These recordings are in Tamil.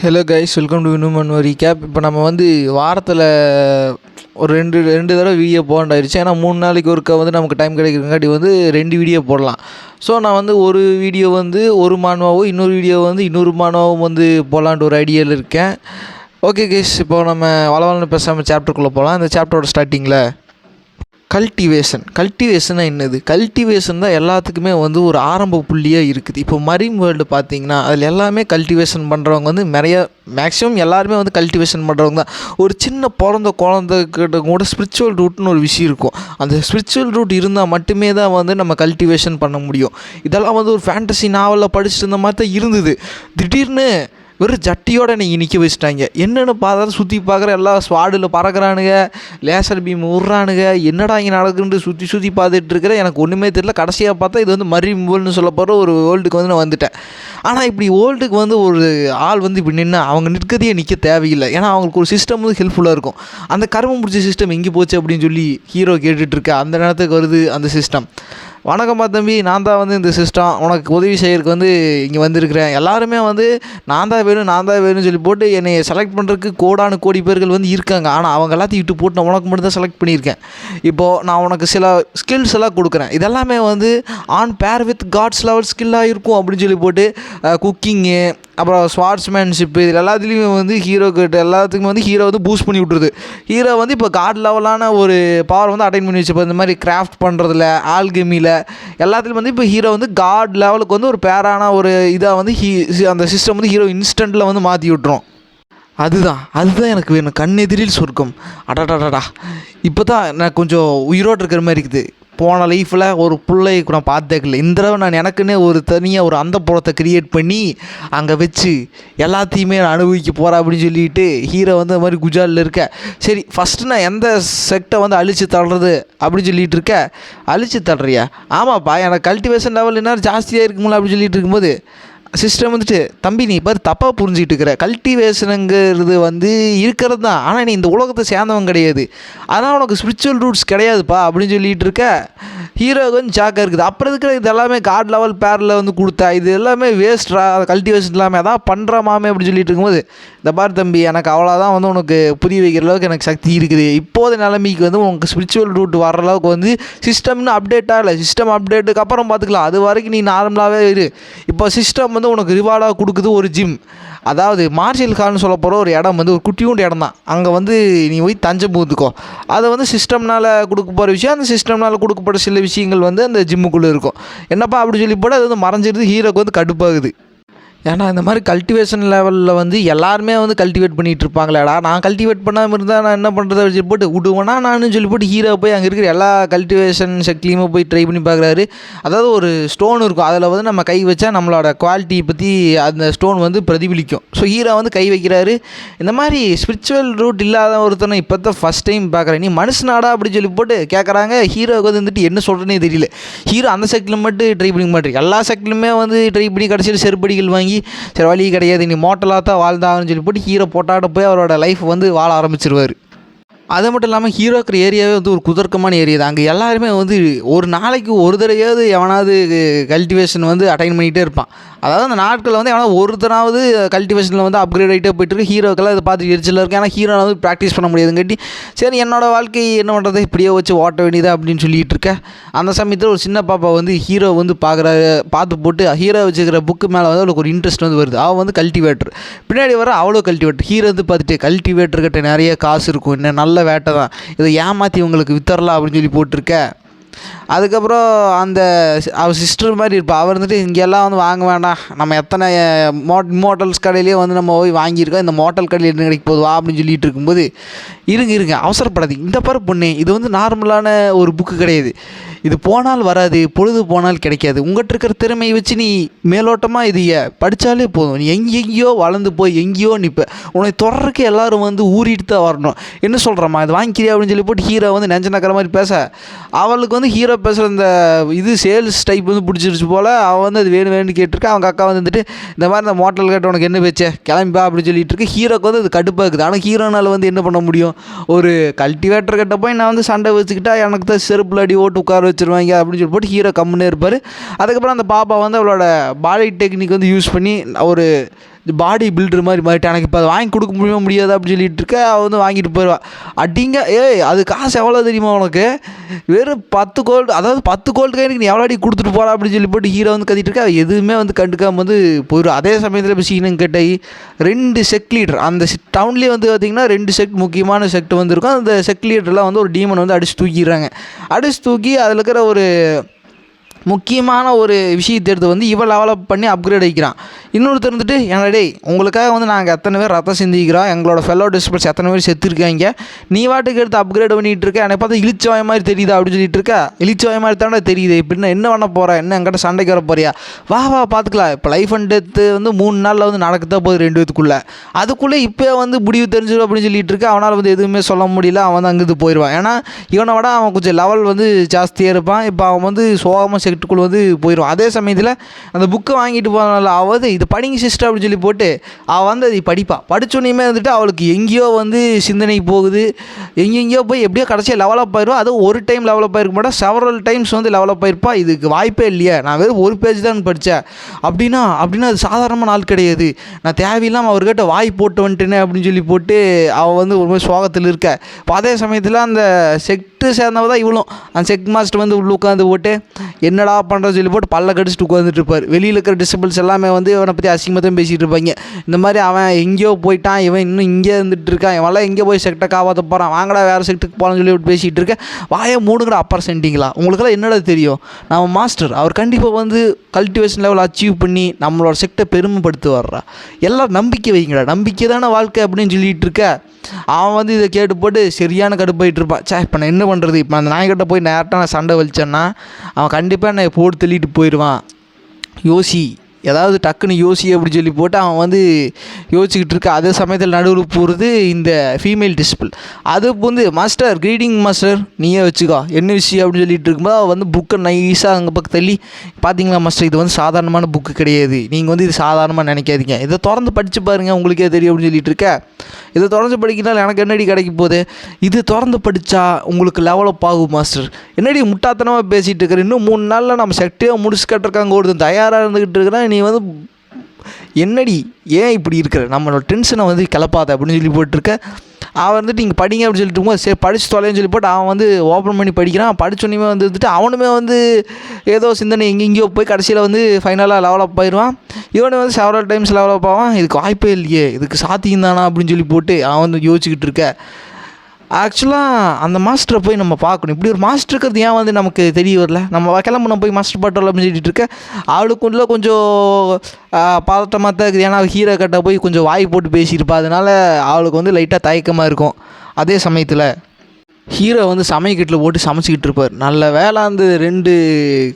ஹலோ கைஸ், வெல்கம் டு இன்னும் ஒரு ரீகேப். இப்போ நம்ம வந்து வாரத்தில் ஒரு ரெண்டு தடவை வீடியோ போகண்டாயிருச்சு. ஏன்னா 3 நாளைக்கு ஒருக்கா வந்து நமக்கு டைம் கிடைக்கிறங்காட்டி வந்து 2 வீடியோ போடலாம். ஸோ நான் வந்து ஒரு வீடியோ வந்து ஒரு மானுவாவும் இன்னொரு வீடியோ வந்து இன்னொரு மானுவாவும் வந்து போகலான்ட்டு ஒரு ஐடியாவில் இருக்கேன். ஓகே கைஸ், இப்போ நம்ம வளவலன்னு பேசாமல் சாப்டருக்குள்ளே போகலாம். இந்த சாப்டரோட ஸ்டார்டிங்கில் கல்டிவேஷன்னா என்னது? கல்டிவேஷன் தான் எல்லாத்துக்குமே வந்து ஒரு ஆரம்ப புள்ளியாக இருக்குது. இப்போ மரீன் வேர்ல்டு பார்த்திங்கன்னா அதில் எல்லாமே கல்டிவேஷன் பண்ணுறவங்க வந்து மேக்ஸிமம் எல்லாருமே வந்து கல்டிவேஷன் பண்ணுறவங்க தான். ஒரு சின்ன குழந்தைக்கிட்ட கூட ஸ்பிரிச்சுவல் ரூட்னு ஒரு விஷயம் இருக்கும். அந்த ஸ்பிரிச்சுவல் ரூட் இருந்தால் மட்டுமே தான் வந்து நம்ம கல்டிவேஷன் பண்ண முடியும். இதெல்லாம் வந்து ஒரு ஃபேண்டசி நாவலில் படிச்சுட்டு இருந்த மாதிரி தான் இருந்தது. திடீர்னு வெறும் ஜட்டியோடு என்னை நிற்க வச்சுட்டாங்க. என்னென்னு பார்த்தா சுற்றி பார்க்குற எல்லாம் ஸ்வாடில் பறக்கிறானுங்க, லேசர் பீம் விட்றானுங்க. என்னடா இங்கே நடக்குன்னு சுற்றி பார்த்துட்டு இருக்கிறேன். எனக்கு ஒன்றுமே தெரியல. கடைசியாக பார்த்தா இது வந்து மரீன் வேர்ல்டுன்னு சொல்ல போகிற ஒரு வேர்ல்டுக்கு வந்து நான் வந்துட்டேன். ஆனால் இப்படி வேர்ல்டுக்கு வந்து ஒரு ஆள் வந்து இப்படி நின்று அவங்க நிற்கதையே நிற்க தேவையில்லை. ஏன்னா அவங்களுக்கு ஒரு சிஸ்டம் வந்து ஹெல்ப்ஃபுல்லாக இருக்கும். அந்த கருமம் முடிச்ச சிஸ்டம் எங்கே போச்சு அப்படின்னு சொல்லி ஹீரோ கேட்டுட்ருக்க அந்த நேரத்துக்கு வருது அந்த சிஸ்டம். வணக்கம்மா தம்பி, நான் தான் வந்து இந்த சிஸ்டம் உனக்கு உதவி செய்யறதுக்கு வந்து இங்கே வந்திருக்கிறேன். எல்லாருமே வந்து நான் தான் வேணும்னு சொல்லி போட்டு என்னை செலக்ட் பண்ணுறதுக்கு கோடி பேர்கள் வந்து இருக்காங்க. ஆனால் அவங்க எல்லாத்தையும் விட்டு போட்டு நான் உனக்கு மட்டும் தான் செலக்ட் பண்ணியிருக்கேன். இப்போது நான் உனக்கு சில ஸ்கில்ஸ் எல்லாம் கொடுக்குறேன். இதெல்லாமே வந்து on bear with God's level ஸ்கில்லாக இருக்கும் அப்படின்னு சொல்லி போட்டு குக்கிங்கு, அப்புறம் ஸ்வார்ட்ஸ்மேன்ஷிப்பு, இதில் எல்லாத்துலேயுமே வந்து எல்லாத்துக்குமே வந்து ஹீரோ வந்து பூஸ்ட் பண்ணி விட்ருது. ஹீரோ வந்து இப்போ காட் லெவலான ஒரு பவர் வந்து அட்டைன் பண்ணி வச்சுப்போ இந்த மாதிரி கிராஃப்ட் பண்ணுறதுல, ஆல்கெமியில் எல்லாத்துலேயும் வந்து இப்போ ஹீரோ வந்து காட் லெவலுக்கு வந்து ஒரு பேரான ஒரு இதாக வந்து அந்த சிஸ்டம் வந்து ஹீரோ இன்ஸ்டண்ட்டில் வந்து மாற்றி விட்டுரும். அதுதான் எனக்கு வேணும். கண்ணெதிரில் சொர்க்கம். அடாடாடா, இப்போ தான் நான் கொஞ்சம் உயிரோடு இருக்கிற மாதிரி இருக்குது. போன லைஃப்பில் ஒரு பிள்ளை நான் பார்த்தேக்கல. இந்த தடவை நான் எனக்குன்னே ஒரு தனியாக ஒரு அந்தப்புறத்தை க்ரியேட் பண்ணி அங்கே வச்சு எல்லாத்தையுமே நான் அனுபவிக்க போகிறேன் அப்படின்னு சொல்லிட்டு ஹீரோ வந்து அது மாதிரி குஜாலில் இருக்க. சரி, ஃபஸ்ட்டு நான் எந்த செக்டை வந்து அழித்து தள்ளுறது அப்படின்னு சொல்லிட்டு இருக்கேன். அழித்து தள்ளுறியா? ஆமாப்பா, எனக்கு கல்டிவேஷன் லெவல் என்ன ஜாஸ்தியாக இருக்குங்களா அப்படின்னு சொல்லிட்டு இருக்கும்போது சிஸ்டம் வந்துட்டு, தம்பி நீ பாரு தப்பாக புரிஞ்சுக்கிட்டு இருக்கிற. கல்டிவேஷனுங்கிறது வந்து இருக்கிறது தான், ஆனால் நீ இந்த உலகத்தை சேர்ந்தவன் கிடையாது. அதனால் உனக்கு ஸ்பிரிச்சுவல் ரூட்ஸ் கிடையாதுப்பா அப்படின்னு சொல்லிகிட்டு இருக்க. ஹீரோ கொஞ்சம் ஜாக்காக இருக்குது. அப்புறம் இருக்கிற இது எல்லாமே காட் லெவல் பேரில் வந்து கொடுத்தா இது எல்லாமே வேஸ்ட்ரா, கல்டிவேஷன் எல்லாமே அதான் பண்ணுறாமே அப்படின்னு சொல்லிட்டு இருக்கும்போது, இந்த பாரு தம்பி, எனக்கு அவ்வளோதான் வந்து உனக்கு புரிய வைக்கிற அளவுக்கு எனக்கு சக்தி இருக்குது. இப்போது நிலைமைக்கு வந்து உனக்கு ஸ்பிரிச்சுவல் ரூட் வர அளவுக்கு வந்து சிஸ்டம்னு அப்டேட்டாக இல்லை. சிஸ்டம் அப்டேட்டுக்கு அப்புறம் பார்த்துக்கலாம். அது வரைக்கும் நீ நார்மலாகவே இரு. இப்போ சிஸ்டம் வந்து உனக்கு ரிவார்டாக கொடுக்குது ஒரு ஜிம். அதாவது மார்ஷியல் ஹால்னு சொல்ல போகிற ஒரு இடம் வந்து ஒரு குட்டியூண்டு இடம் தான். அங்கே வந்து நீ போய் தஞ்சம் பூத்துக்கோ. அதை வந்து சிஸ்டம்னால் கொடுக்க போகிற விஷயம், அந்த சிஸ்டம்னால் கொடுக்கப்பட்ட சில விஷயங்கள் வந்து அந்த ஜிம்முக்குள்ளே இருக்கும். என்னப்பா அப்படி சொல்லி போட அது வந்து மறைஞ்சிருது. ஹீரோக்கு வந்து கடுப்பாகுது. ஏன்னா இந்த மாதிரி கல்டிவேஷன் லெவலில் வந்து எல்லாருமே வந்து கல்டிவேட் பண்ணிகிட்டு இருப்பாங்களேடா, நான் கல்டிவேட் பண்ணாமல் இருந்தால் நான் என்ன பண்ணுறதை சொல்லி போட்டு விடுவேனா நான் சொல்லி போட்டு ஹீரோ போய் அங்கே இருக்கிற எல்லா கல்டிவேஷன் செக்லையுமே போய் ட்ரை பண்ணி பார்க்குறாரு. அதாவது ஒரு ஸ்டோன் இருக்கும், அதில் வந்து நம்ம கை வச்சா நம்மளோட குவாலிட்டியை பற்றி அந்த ஸ்டோன் வந்து பிரதிபலிக்கும். ஸோ ஹீரோ வந்து கை வைக்கிறாரு. இந்த மாதிரி ஸ்பிரிச்சுவல் ரூட் இல்லாத ஒருத்தனை இப்போ தான் ஃபஸ்ட் டைம் பார்க்குறேன். நீ மனுஷனாடா அப்படின்னு சொல்லி போட்டு கேட்குறாங்க. ஹீரோவுக்கு வந்துட்டு என்ன சொல்கிறேன்னே தெரியல. ஹீரோ அந்த செக்டில் மட்டும் ட்ரை பண்ணி மாட்டேன், எல்லா செக்டிலுமே வந்து ட்ரை பண்ணி கடைசியில் செருப்படிகள் வாங்கி சரி வழி கிடையாது நீ மோட்டலாக தான் வாழ்ந்தாங்கன்னு சொல்லி போட்டு ஹீரோ போட்டாட போய் அவரோட லைஃப் வந்து வாழ ஆரம்பிச்சிருவார். அது மட்டும் இல்லாமல் ஹீரோ இருக்கிற ஏரியாவே வந்து ஒரு குதர்க்கமான ஏரியா தான். அங்கே எல்லாருமே வந்து ஒரு நாளைக்கு ஒரு தடவையாவது எவனாவது கல்டிவேஷன் வந்து அட்டைன் பண்ணிகிட்டே இருப்பான். அதாவது அந்த நாட்களில் வந்து எவனா ஒருத்தனாவது கல்டிவேஷனில் வந்து அப்கிரேட் ஆகிட்டே போய்ட்டுருக்கு. ஹீரோக்கெல்லாம் இதை பார்த்து எரிச்சலாக இருக்குது. ஏன்னா ஹீரோ வந்து ப்ராக்டிஸ் பண்ண முடியாதுங்கட்டி சரி என்னோடய வாழ்க்கை என்ன பண்ணுறது, இப்படியே வச்சு ஓட்ட வேண்டியதா அப்படின்னு சொல்லிகிட்டு இருக்கேன். அந்த சமயத்தில் ஒரு சின்ன பாப்பா வந்து ஹீரோ வந்து பார்த்து போட்டு ஹீரோ வச்சுக்கிற புக்கு மேலே வந்து அவளுக்கு ஒரு இன்ட்ரெஸ்ட் வந்து வருது. அவள் வந்து கல்டிவேட்டர், பின்னாடி வர அவ்வளோ கல்டிவேட்டர். ஹீரோ வந்து பார்த்துட்டு கல்டிவேட்டர்கிட்ட நிறைய காசு இருக்கும், இன்னும் நல்ல வேட்டை தான், இதை ஏமாற்றி உங்களுக்கு வித்தரலாம் அப்படின்னு சொல்லி போட்டிருக்க. அதுக்கப்புறம் அந்த அவர் சிஸ்டர் மாதிரி இருப்பாள். அவர் வந்துட்டு இங்கெல்லாம் வந்து வாங்க வேண்டாம், நம்ம எத்தனை மோட்டல்ஸ் கடையிலேயே வந்து நம்ம போய் வாங்கியிருக்கோம், இந்த மோட்டல் கடையில் என்ன கிடைக்க போதுவா அப்படின்னு சொல்லிட்டு இருக்கும்போது இருங்க அவசரப்படாதீங்க. இந்த பாரு பொண்ணு, இது வந்து நார்மலான ஒரு புக்கு கிடையாது. இது போனால் வராது, பொழுது போனால் கிடைக்காது. உங்கள்கிட்ட இருக்கிற திறமையை வச்சு நீ மேலோட்டமாக இது படித்தாலே போதும். நீ எங்கேயோ வளர்ந்து போய் எங்கேயோ நிற்ப. உன்னை தொடர்றதுக்கு எல்லோரும் வந்து ஊறிட்டு தான் வரணும். என்ன சொல்கிறம்மா இது வாங்கிக்கிறியா அப்படின்னு சொல்லி போட்டு ஹீரோ வந்து நெஞ்ச நக்கிற மாதிரி பேச, அவளுக்கு வந்து ஹீரோ பேசுகிற இந்த இது சேல்ஸ் டைப் வந்து பிடிச்சிருச்சு போல். அவள் வந்து அது வேணும்னு கேட்டிருக்கா. அவங்க அக்கா வந்துட்டு இந்த மாதிரி இந்த மோட்டல் கேட்ட உனக்கு என்ன பேச்சே கிளம்பிப்பா அப்படின்னு சொல்லிட்டு இருக்கு. ஹீரோக்கு வந்து அது கடுப்பாக இருக்குது. ஆனால் ஹீரோனால் வந்து என்ன பண்ண முடியும்? ஒரு கல்டிவேட்டர் கிட்ட போய் நான் வந்து சண்டை வச்சுக்கிட்டா எனக்கு தான் செருப்பில் அடி ஓட்டு உட்கார வச்சுருவாங்க அப்படின்னு சொல்லி போட்டு ஹீரோ கம்முன்னே இருப்பார். அதுக்கப்புறம் அந்த பாப்பா வந்து அவளோட பாடி டெக்னிக் வந்து யூஸ் பண்ணி ஒரு பாடி பில்டர் மாதிரி மாறிட்டு எனக்கு இப்போ அதை வாங்கி கொடுக்க முடியாது அப்படின்னு சொல்லிட்டு இருக்க. அவள் வந்து வாங்கிட்டு போயிடுவா. அடிங்க அது காசு எவ்வளோ தெரியுமா உனக்கு, வெறும் 10 கோல்டு, அதாவது 10 கோல்டு கைனுக்கு நீ எவ்வளோ அடி கொடுத்துட்டு போகிறா அப்படின்னு சொல்லி போட்டு ஹீரோ வந்து கத்திட்டு இருக்கா. எதுவுமே வந்து கண்டுக்காமல் வந்து போயிடும். அதே சமயத்தில் இப்போ சீனுன்னு கேட்டால் 2 செக்ட் லீடர் அந்த டவுன்லேயே வந்து பார்த்திங்கன்னா 2 செக்ட் முக்கியமான செக்ட் வந்து இருக்கும். அந்த செக்ட் லீடர்லாம் வந்து ஒரு டீமன் வந்து அடிச்சு தூக்கிடுறாங்க. அடிச்சு தூக்கி அதில் இருக்கிற ஒரு முக்கியமான ஒரு விஷயத்தை எடுத்து வந்து இவன் டெவலப் பண்ணி அப்கிரேட் ஆகிக்கிறான். இன்னொருத்தர் இருந்துட்டு என்னடே உங்களுக்காக வந்து நாங்கள் எத்தனை பேர் ரத்தம் சிந்திக்கிறோம், எங்களோட ஃபெல்லோ டிஸ்பிள்ஸ் எத்தனை பேர் செத்துருக்காங்க, நீ வாட்டுக்கு எடுத்து அப்கிரேட் பண்ணிகிட்டு இருக்க, எனக்கு பார்த்தா இழிச்சவாய மாதிரி தெரியுதா அப்படின்னு சொல்லிட்டு இருக்கா. இழிச்சவாய மாதிரி தானே தெரியுது, இப்படின்னா என்ன பண்ண போகிறேன், என்ன என்கிட்ட சண்டைக்கு வர போறியா, வா பார்த்துக்கலாம். இப்போ லைஃப் அண்ட் டெத்து வந்து 3 நாளில் வந்து நடக்கத்தான் போகுது 2 பேத்துக்குள்ளே, அதுக்குள்ளே இப்போ வந்து முடிவு தெரிஞ்சிடும் அப்படின்னு சொல்லிட்டு இருக்கா. அவனால் வந்து எதுவுமே சொல்ல முடியல. அவன் வந்து அங்கேருந்து போயிடுவான். ஏன்னா இவனை விட அவன் கொஞ்சம் லெவல் வந்து ஜாஸ்தியாக இருப்பான். இப்போ அவன் வந்து சோகமாக செக்டுக்குள்ளே வந்து போயிடுவான். அதே சமயத்தில் அந்த புக்கை வாங்கிட்டு போனால அவது இது படிங்க சிஸ்டர் அப்படின்னு சொல்லி போட்டு அவள் வந்து அதை படிப்பாள். படித்தோன்னே வந்துட்டு அவளுக்கு எங்கேயோ வந்து சிந்தனை போகுது, எங்கெங்கேயோ போய் எப்படியோ கடைசியாக டெவலப் ஆயிடுவா. அதுவும் ஒரு டைம் டெவலப் ஆகிருக்க மாட்டா, செவரல் டைம்ஸ் வந்து டெவலப் ஆகிருப்பா. இதுக்கு வாய்ப்பே இல்லையா, நான் வெறும் ஒரு பேஜ் தான் படித்தேன் அப்படின்னா அது சாதாரணமான நாள் கிடையாது, நான் தேவையில்லாமல் அவர்கிட்ட வாய் போட்டு வந்துட்டேனே அப்படின்னு சொல்லி போட்டு அவள் வந்து ஒரு மாதிரி சோகத்தில் இருக்க. இப்போ அதே சமயத்தில் அந்த செக்ட்டு சேர்ந்தவ தான் இவளும். அந்த செக் மாஸ்டர் வந்து உள்ள உட்காந்து போட்டு என்னடா பண்ணுறது சொல்லி போட்டு பல்ல கடிச்சிட்டு உட்காந்துட்டு இருப்பார். வெளியில் இருக்கிற டிசபிள்ஸ் எல்லாமே வந்து இவனை பற்றி அசிங்கமாக தான் பேசிகிட்டு இருப்பாங்க. இந்த மாதிரி அவன் எங்கேயோ போயிட்டான், இவன் இன்னும் இங்கே இருந்துட்டு இருக்கான், இவெல்லாம் எங்கே போய் செக்டை காப்பாற்ற போகிறான், வாங்கடா வேறு செக்ட்டுக்கு போகலான்னு சொல்லி பேசிகிட்டு இருக்கேன். வாயை மூடுங்கடா அப்பர் சென்டிங்களா, உங்களுக்கெல்லாம் என்னடா தெரியும், நம்ம மாஸ்டர் அவர் கண்டிப்பாக வந்து கல்டிவேஷன் லெவல் அச்சீவ் பண்ணி நம்மளோட செக்டை பெருமைப்படுத்தி வர்றா, எல்லாம் நம்பிக்கை வைங்கடா, நம்பிக்கை தானே வாழ்க்கை அப்படின்னு சொல்லிகிட்டு இருக்க. அவன் வந்து இதை கேட்டு போட்டு சரியான கடுப்பாயிட்டு இருப்பான். இப்போ நான் என்ன பண்ணுறது, இப்போ அந்த நாய்கிட்ட போய் நேரட்டாக நான் சண்டை வலிச்சேன்னா அவன் கண்டிப்பாக என்னை போட்டு தள்ளிட்டு போயிடுவான், யோசி ஏதாவது டக்குன்னு யோசி அப்படின்னு சொல்லி போட்டு அவன் வந்து யோசிச்சுக்கிட்டு இருக்க. அதே சமயத்தில் நடுவில் போகிறது இந்த ஃபீமேல் டிஸ்பிள். அது வந்து மாஸ்டர் க்ரீடிங் மாஸ்டர் நீயே வச்சுக்கோ என்ன விஷயம் அப்படின்னு சொல்லிட்டு இருக்கும்போது அவள் வந்து புக்கை நைஸாக அங்கே பக்கம் தள்ளி, பார்த்தீங்களா மாஸ்டர் இது வந்து சாதாரணமான புக்கு கிடையாது, நீங்கள் வந்து இது சாதாரணமாக நினைக்காதீங்க, இதை திறந்து படித்து பாருங்கள் உங்களுக்கே தெரியும் அப்படின்னு சொல்லிட்டு இருக்க. இதை திறந்து படிக்கிறனால எனக்கு என்னடி கிடைக்க போகுது, இது திறந்து படித்தா உங்களுக்கு லெவலப் ஆகும் மாஸ்டர், என்னடி முட்டாத்தனமாக பேசிகிட்டு இருக்கிற, இன்னும் 3 நாளில் நம்ம செக்டே முடிச்சு கட்டுறக்காங்க ஒருத்தன் தயாராக இருந்துக்கிட்டு இருக்கிறேன், நீ வந்து என்னடி ஏன் இப்படி இருக்கிற, நம்மளோட டென்ஷனை வந்து கிளப்பாத அப்படின்னு சொல்லி போட்டிருக்க. அவன் வந்துட்டு நீங்கள் படிங்க அப்படின்னு சொல்லிட்டு இருக்கும்போது சரி படித்து தொலைன்னு சொல்லி போட்டு அவன் வந்து ஓப்பன் பண்ணி படிக்கிறான். படித்தோன்னே வந்துட்டு அவனுமே வந்து ஏதோ சிந்தனை எங்கெங்கேயோ போய் கடைசியில் வந்து ஃபைனலாக டெவலப் ஆயிடுவான். இவனை வந்து செவரல் டைம்ஸ் டெவலப் ஆவான். இதுக்கு வாய்ப்பே இல்லையே, இதுக்கு சாத்தியம் தானா அப்படின்னு சொல்லி போட்டு அவன் வந்து யோசிச்சுக்கிட்டு இருக்க. ஆக்சுவலாக அந்த மாஸ்டரை போய் நம்ம பார்க்கணும், இப்படி ஒரு மாஸ்டர் இருக்கிறது ஏன் வந்து நமக்கு தெரிய வரல, நம்ம கிளம்பு போய் மாஸ்டர் பாட்டோம் அப்படின்னு சொல்லிட்டு இருக்க. அவளுக்குள்ள கொஞ்சம் பதட்டமாக தான் இருக்குது. ஏன்னா ஹீரோ கட்ட போய் கொஞ்சம் வாய் போட்டு பேசியிருப்பா, அதனால் அவளுக்கு வந்து லைட்டாக தயக்கமாக இருக்கும். அதே சமயத்தில் ஹீரோ வந்து சமையக்கட்டில் போட்டு சமைச்சிக்கிட்டு இருப்பார். நல்ல வேலை அந்த 2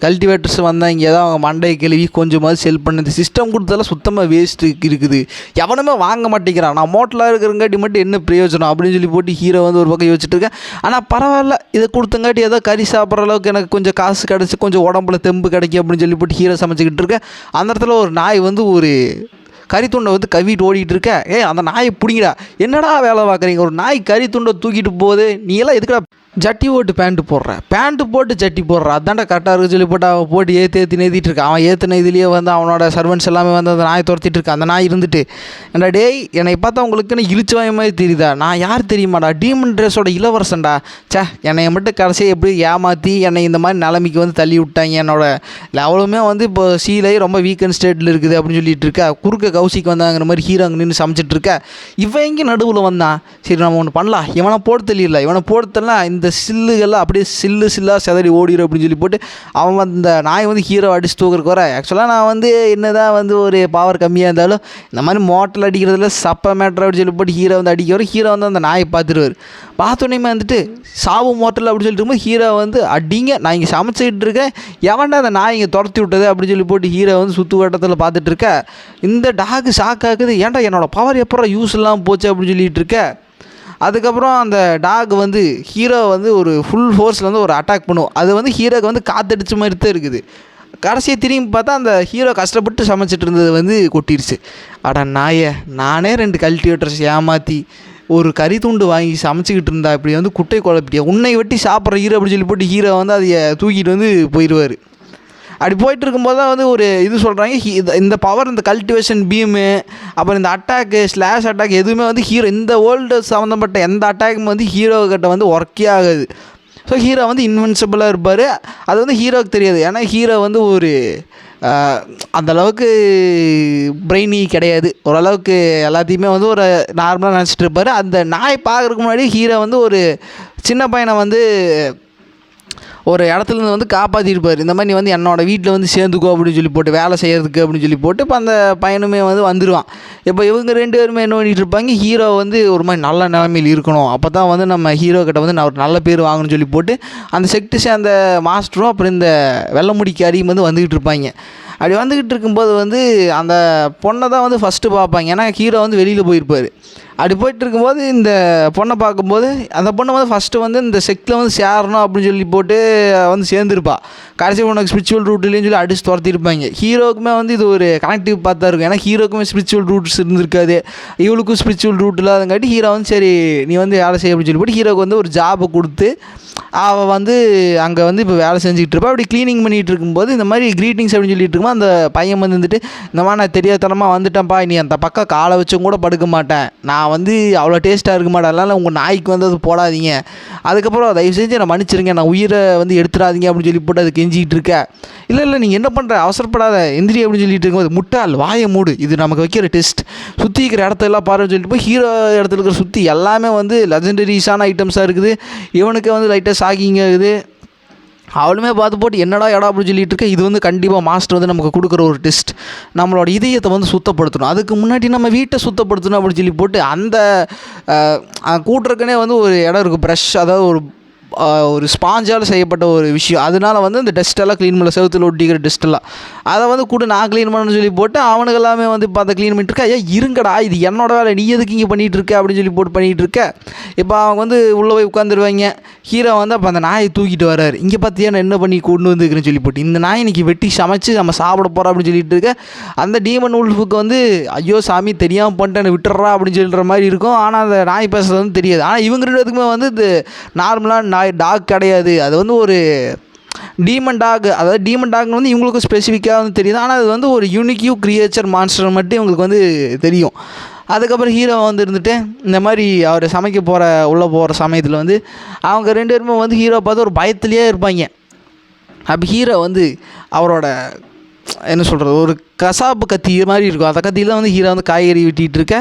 கல்டிவேட்டர்ஸ் வந்தாங்க, ஏதோ அவங்க மண்டையை கழுவி கொஞ்சமாவது செல் பண்ணது. சிஸ்டம் கொடுத்ததெல்லாம் சுத்தமாக வேஸ்ட்டு இருக்குது, எவனுமே வாங்க மாட்டேங்கிறான், நான் மோட்டலாக இருக்கிறங்காட்டி மட்டும் என்ன பிரயோஜனம் அப்படின்னு சொல்லி போட்டு ஹீரோ வந்து ஒரு பக்கம் யோசிச்சுட்டு இருக்கேன். ஆனால் பரவாயில்ல, இதை கொடுத்தங்காட்டி ஏதோ கறி சாப்பிட்ற அளவுக்கு எனக்கு கொஞ்சம் காசு கிடச்சி கொஞ்சம் உடம்புல தெம்பு கிடைக்கும் அப்படின்னு சொல்லி போட்டு ஹீரோ சமைச்சிக்கிட்டு இருக்கேன். அந்த இடத்துல ஒரு நாய் வந்து ஒரு கறித்துண்டை வந்து கவிட்டு ஓடிட்டு இருக்க. அந்த நாயை பிடிங்கடா, என்னடா வேலை பார்க்குறீங்க, ஒரு நாய் கறித்துண்டை தூக்கிட்டு போகுது, நீ எல்லாம் எதுக்குடா ஜட்டி போட்டு பேண்ட்டு போட்டு ஜட்டி போடுற, அதான்டா கரெக்டாக இருக்குது சொல்லி போட்டு அவன் போட்டு ஏற்றி நேற்றிட்டு இருக்கான். அவன் ஏற்றின இதுலேயே வந்து அவனோட சர்வன்ஸ் எல்லாமே வந்து அந்த நாயை துரத்திட்டு இருக்கான். அந்த நாய் இருந்துட்டு ஏன்டா டேய் என்னை பார்த்தா உங்களுக்குன்னு இழிச்சவாய மாதிரி தெரியுதா, நான் யார் தெரியுமாடா, டீமன் ட்ரெஸ்ஸோட இளவரசன்டா, என்னையை மட்டும் கடைசியாக எப்படி ஏமாற்றி என்னை இந்த மாதிரி நிலைமைக்கு வந்து தள்ளி விட்டாங்க, என்னோட லெவலுமே வந்து இப்போ சீலை ரொம்ப வீக்கன் ஸ்டேட்டில் இருக்குது அப்படின்னு சொல்லிட்டு இருக்கா. குறுக்க கௌசிக்கு வந்தாங்கிற மாதிரி ஹீரோ அங்கே நின்று சமைச்சிட்டு இருக்க. இவன் எங்கே நடுவில் வந்தான், சரி நம்ம ஒன்று பண்ணலாம், இவனை போட்டு தெரியல, இவனை போட்டு தெரியலாம், இந்த சில்லுகள்லாம் அப்படியே சில்லாக செதறி ஓடிடும் அப்படின்னு சொல்லி போட்டு அவன் அந்த நாய் வந்து ஹீரோ அடிச்சு தூக்குறக்கு வர. ஆக்சுவலாக நான் வந்து என்னதான் வந்து ஒரு பவர் கம்மியாக இருந்தாலும் இந்த மாதிரி மோட்டல் அடிக்கிறதுல சப்ப மேட்டர் அப்படின்னு சொல்லி போட்டு ஹீரோ வந்து அடிக்க வரும். ஹீரோ வந்து அந்த நாயை பார்த்துருவார். பார்த்தோன்னே வந்துட்டு சாவு மோட்டல் அப்படின்னு சொல்லிட்டு இருக்கும்போது ஹீரோ வந்து அடிங்க, நான் இங்கே சமைச்சிக்கிட்டு இருக்கேன், எவன்டா அந்த நாய் இங்கே துரத்தி விட்டது அப்படின்னு சொல்லி போட்டு ஹீரோ வந்து சுற்று வட்டத்தில் பார்த்துட்டு இருக்க. இந்த டாக்கு ஷாக் ஆகுது, ஏன்டா என்னோடய பவர் எப்போ யூஸ் இல்லாமல் போச்சு அப்படின்னு சொல்லிட்டு இருக்க. அதுக்கப்புறம் அந்த டாக் வந்து ஹீரோ வந்து ஒரு ஃபுல் ஃபோர்ஸில் வந்து ஒரு அட்டாக் பண்ணுவோம். அது வந்து ஹீரோக்கு வந்து காற்றடிச்ச மாதிரி தான் இருக்குது. கடைசியை திரும்பி பார்த்தா அந்த ஹீரோ கஷ்டப்பட்டு சமைச்சிட்டு இருந்தது வந்து கொட்டிடுச்சு. அட நாயே, நானே 2 கல்டிவேட்டர்ஸ் ஏமாற்றி ஒரு கறி துண்டு வாங்கி சமைச்சிக்கிட்டு இருந்தா இப்படி வந்து குட்டை குழப்பிட்டியா, உன்னை வெட்டி சாப்பிட்ற ஹீரோ அப்படின்னு சொல்லி போட்டு ஹீரோ வந்து அதை தூக்கிட்டு வந்து போயிடுவார். அப்படி போயிட்டு இருக்கும்போது தான் வந்து ஒரு இது சொல்கிறாங்க, இந்த பவர், இந்த கல்டிவேஷன் பீமு, அப்புறம் இந்த அட்டாக்கு, ஸ்லாஷ் அட்டாக் எதுவுமே வந்து ஹீரோ இந்த வேர்ல்டு சம்மந்தப்பட்ட எந்த அட்டாக்குமே வந்து ஹீரோ கிட்ட வந்து ஒர்க்கே ஆகாது. ஸோ ஹீரோ வந்து இன்வென்சிபிளாக இருப்பார். அது வந்து ஹீரோவுக்கு தெரியாது. ஏன்னா ஹீரோ வந்து ஒரு அந்தளவுக்கு பிரெயினி கிடையாது. ஓரளவுக்கு எல்லாத்தையுமே வந்து ஒரு நார்மலாக நினச்சிட்டு இருப்பார். அந்த நாய் பார்க்குறதுக்கு முன்னாடி ஹீரோ வந்து ஒரு சின்ன பையனை வந்து ஒரு இடத்துலேருந்து வந்து காப்பாற்றிருப்பார். இந்த மாதிரி நீ வந்து என்னோடய வீட்டில் வந்து சேர்ந்துக்கோ அப்படின்னு சொல்லி போட்டு, வேலை செய்கிறதுக்கு அப்படின்னு சொல்லி போட்டு, இப்போ அந்த பையனுமே வந்து வந்துடுவான். இப்போ இவங்க 2 பேருமே என்ன பண்ணிகிட்டு இருப்பாங்க, ஹீரோ வந்து ஒரு மாதிரி நல்ல நிலைமையில் இருக்கணும், அப்போ தான் வந்து நம்ம ஹீரோ கிட்ட வந்து நான் ஒரு நல்ல பேர் வாங்கணும்னு சொல்லி போட்டு அந்த செக்டு சேர்ந்த மாஸ்டரும் அப்புறம் இந்த வெள்ளை முடிக்காரியும் வந்து வந்துக்கிட்டு இருப்பாங்க. அப்படி வந்துக்கிட்டு இருக்கும்போது வந்து அந்த பொண்ணை தான் வந்து ஃபஸ்ட்டு பார்ப்பாங்க. ஏன்னா ஹீரோ வந்து வெளியில் போயிருப்பார். அப்படி போயிட்டு இருக்கும்போது இந்த பொண்ணை பார்க்கும்போது அந்த பொண்ணை வந்து ஃபஸ்ட்டு வந்து இந்த செக்டில் வந்து சேரணும் அப்படின்னு சொல்லி போட்டு வந்து சேர்ந்துருப்பா. கடைசி உனக்கு ஸ்பிரிச்சுவல் ரூட்லேயும் சொல்லி அடிச்சு துரத்திருப்பாங்க. ஹீரோக்குமே வந்து இது ஒரு கனெக்டிவ் பார்த்தா இருக்கும். ஏன்னா ஹீரோக்குமே ஸ்பிரிச்சுவல் ரூட்ஸ் இருந்திருக்காது, இவளுக்கும் ஸ்பிரிச்சுவல் ரூட் இல்லாதங்காட்டி ஹீரோ வந்து சரி நீ வந்து வேலை செய்ய அப்படின்னு சொல்லி போட்டு ஹீரோக்கு வந்து ஒரு ஜாபை கொடுத்து அவள் வந்து அங்கே வந்து இப்போ வேலை செஞ்சுக்கிட்டு இருப்பா. அப்படி க்ளீனிங் பண்ணிகிட்டு இருக்கும்போது இந்த மாதிரி க்ரீட்டிங்ஸ் அப்படின்னு சொல்லிட்டு இருக்கும்போது அந்த பையன் வந்து வந்துட்டு, இந்த மாதிரி நான் தெரியாதனமாக வந்துட்டேன்ப்பா, நீ அந்த பக்கம் காலை வச்சும் கூட படுக்க மாட்டேன், நான் வந்து அவ்வளோ டேஸ்ட்டாக இருக்க மாட்டேன், அதனால் உங்கள் நாய்க்கு வந்து அது போடாதீங்க, அதுக்கப்புறம் தயவு செஞ்சு நான் மன்னிச்சிருங்க, நான் உயிரை வந்து எடுத்துடாதீங்க அப்படின்னு சொல்லி போட்டு அது கெஞ்சிக்கிட்டு இருக்க. இல்லை நீங்கள் என்ன பண்ணுற, அவசரப்படாத, எந்திரி அப்படின்னு சொல்லிட்டு இருக்கும்போது, முட்டாள் வாயை மூடு, இது நமக்கு வைக்கிற டெஸ்ட், சுற்றி இருக்கிற இடத்தெல்லாம் பாருன்னு சொல்லிட்டு போய் ஹீரோ இடத்துல இருக்கிற சுற்றி எல்லாமே வந்து லெஜெண்டரிஸான ஐட்டம்ஸாக இருக்குது. இவனுக்கு வந்து லைட்டாக ஷாக்கிங்காக இருக்குது. அவளுமே பார்த்து போட்டு என்னடா இடம் அப்படின்னு சொல்லிட்டு இருக்க. இது வந்து கண்டிப்பாக மாஸ்டர் வந்து நமக்கு கொடுக்குற ஒரு டெஸ்ட், நம்மளோட இதயத்தை வந்து சுத்தப்படுத்தணும், அதுக்கு முன்னாடி நம்ம வீட்டை சுத்தப்படுத்தணும் அப்படின்னு சொல்லி போட்டு அந்த கூட்டுறக்குனே வந்து ஒரு இடம் இருக்குது, ப்ரஷ், அதாவது ஒரு ஸ்பாஞ்சால் செய்யப்பட்ட ஒரு விஷயம். அதனால வந்து இந்த டஸ்ட்டெல்லாம் க்ளீன் பண்ணல, செவத்தில் ஒட்டிக்கிற டஸ்ட்டெல்லாம் அதை வந்து கூட நான் க்ளீன் பண்ணணும்னு சொல்லி போட்டு அவனுக்கு எல்லாமே வந்து இப்போ அதை க்ளீன் பண்ணிட்டு இருக்கா. ஐயா இருங்கடா, இது என்னோட வேலை, நீ எதுக்கு இங்கே பண்ணிகிட்டு இருக்க அப்படின்னு சொல்லி போட்டு பண்ணிகிட்டு இருக்க. இப்போ அவங்க வந்து உள்ளே போய் உட்காந்துருவாங்க. ஹீரோ வந்து அப்போ அந்த நாயை தூக்கிட்டு வர்றாரு. இங்கே பார்த்தியா நான் என்ன பண்ணி கொண்டு வந்துருக்குன்னு சொல்லி போட்டு, இந்த நாய் இன்றைக்கி வெட்டி சமைச்சு நம்ம சாப்பிட போகிறோம் அப்படின்னு சொல்லிட்டு இருக்க. அந்த டீமன் உல்ஃபுக்கு வந்து ஐயோ சாமி தெரியாமல் பண்ணிட்டேன்னு விட்டுறா அப்படின்னு சொல்கிற மாதிரி இருக்கும். ஆனால் அந்த நாய் பேசுறது வந்து தெரியாது. ஆனால் இவங்க 2 பேத்துக்குமே வந்து இது நார்மலான டாக் கிடையாது, அது வந்து ஒரு டீமன் டாக். அதாவது டீமன் டாக்னு வந்து இவங்களுக்கு ஸ்பெசிஃபிக்காக வந்து தெரியுது. ஆனால் அது வந்து ஒரு யூனிக்யூ கிரியேச்சர் மான்ஸ்டர் மட்டும் இவங்களுக்கு வந்து தெரியும். அதுக்கப்புறம் ஹீரோ வந்து இருந்துட்டு இந்த மாதிரி அவர் சமைக்க உள்ளே போகிற சமயத்தில் வந்து அவங்க 2 பேருமே வந்து ஹீரோ பார்த்து ஒரு பயத்துலேயே இருப்பாங்க. அப்போ ஹீரோ வந்து அவரோட என்ன சொல்கிறது, ஒரு கசாப்பு கத்தி மாதிரி இருக்கும், அந்த கத்தியில் தான் வந்து ஹீரோ வந்து காய்கறி வெட்டிகிட்டு இருக்க.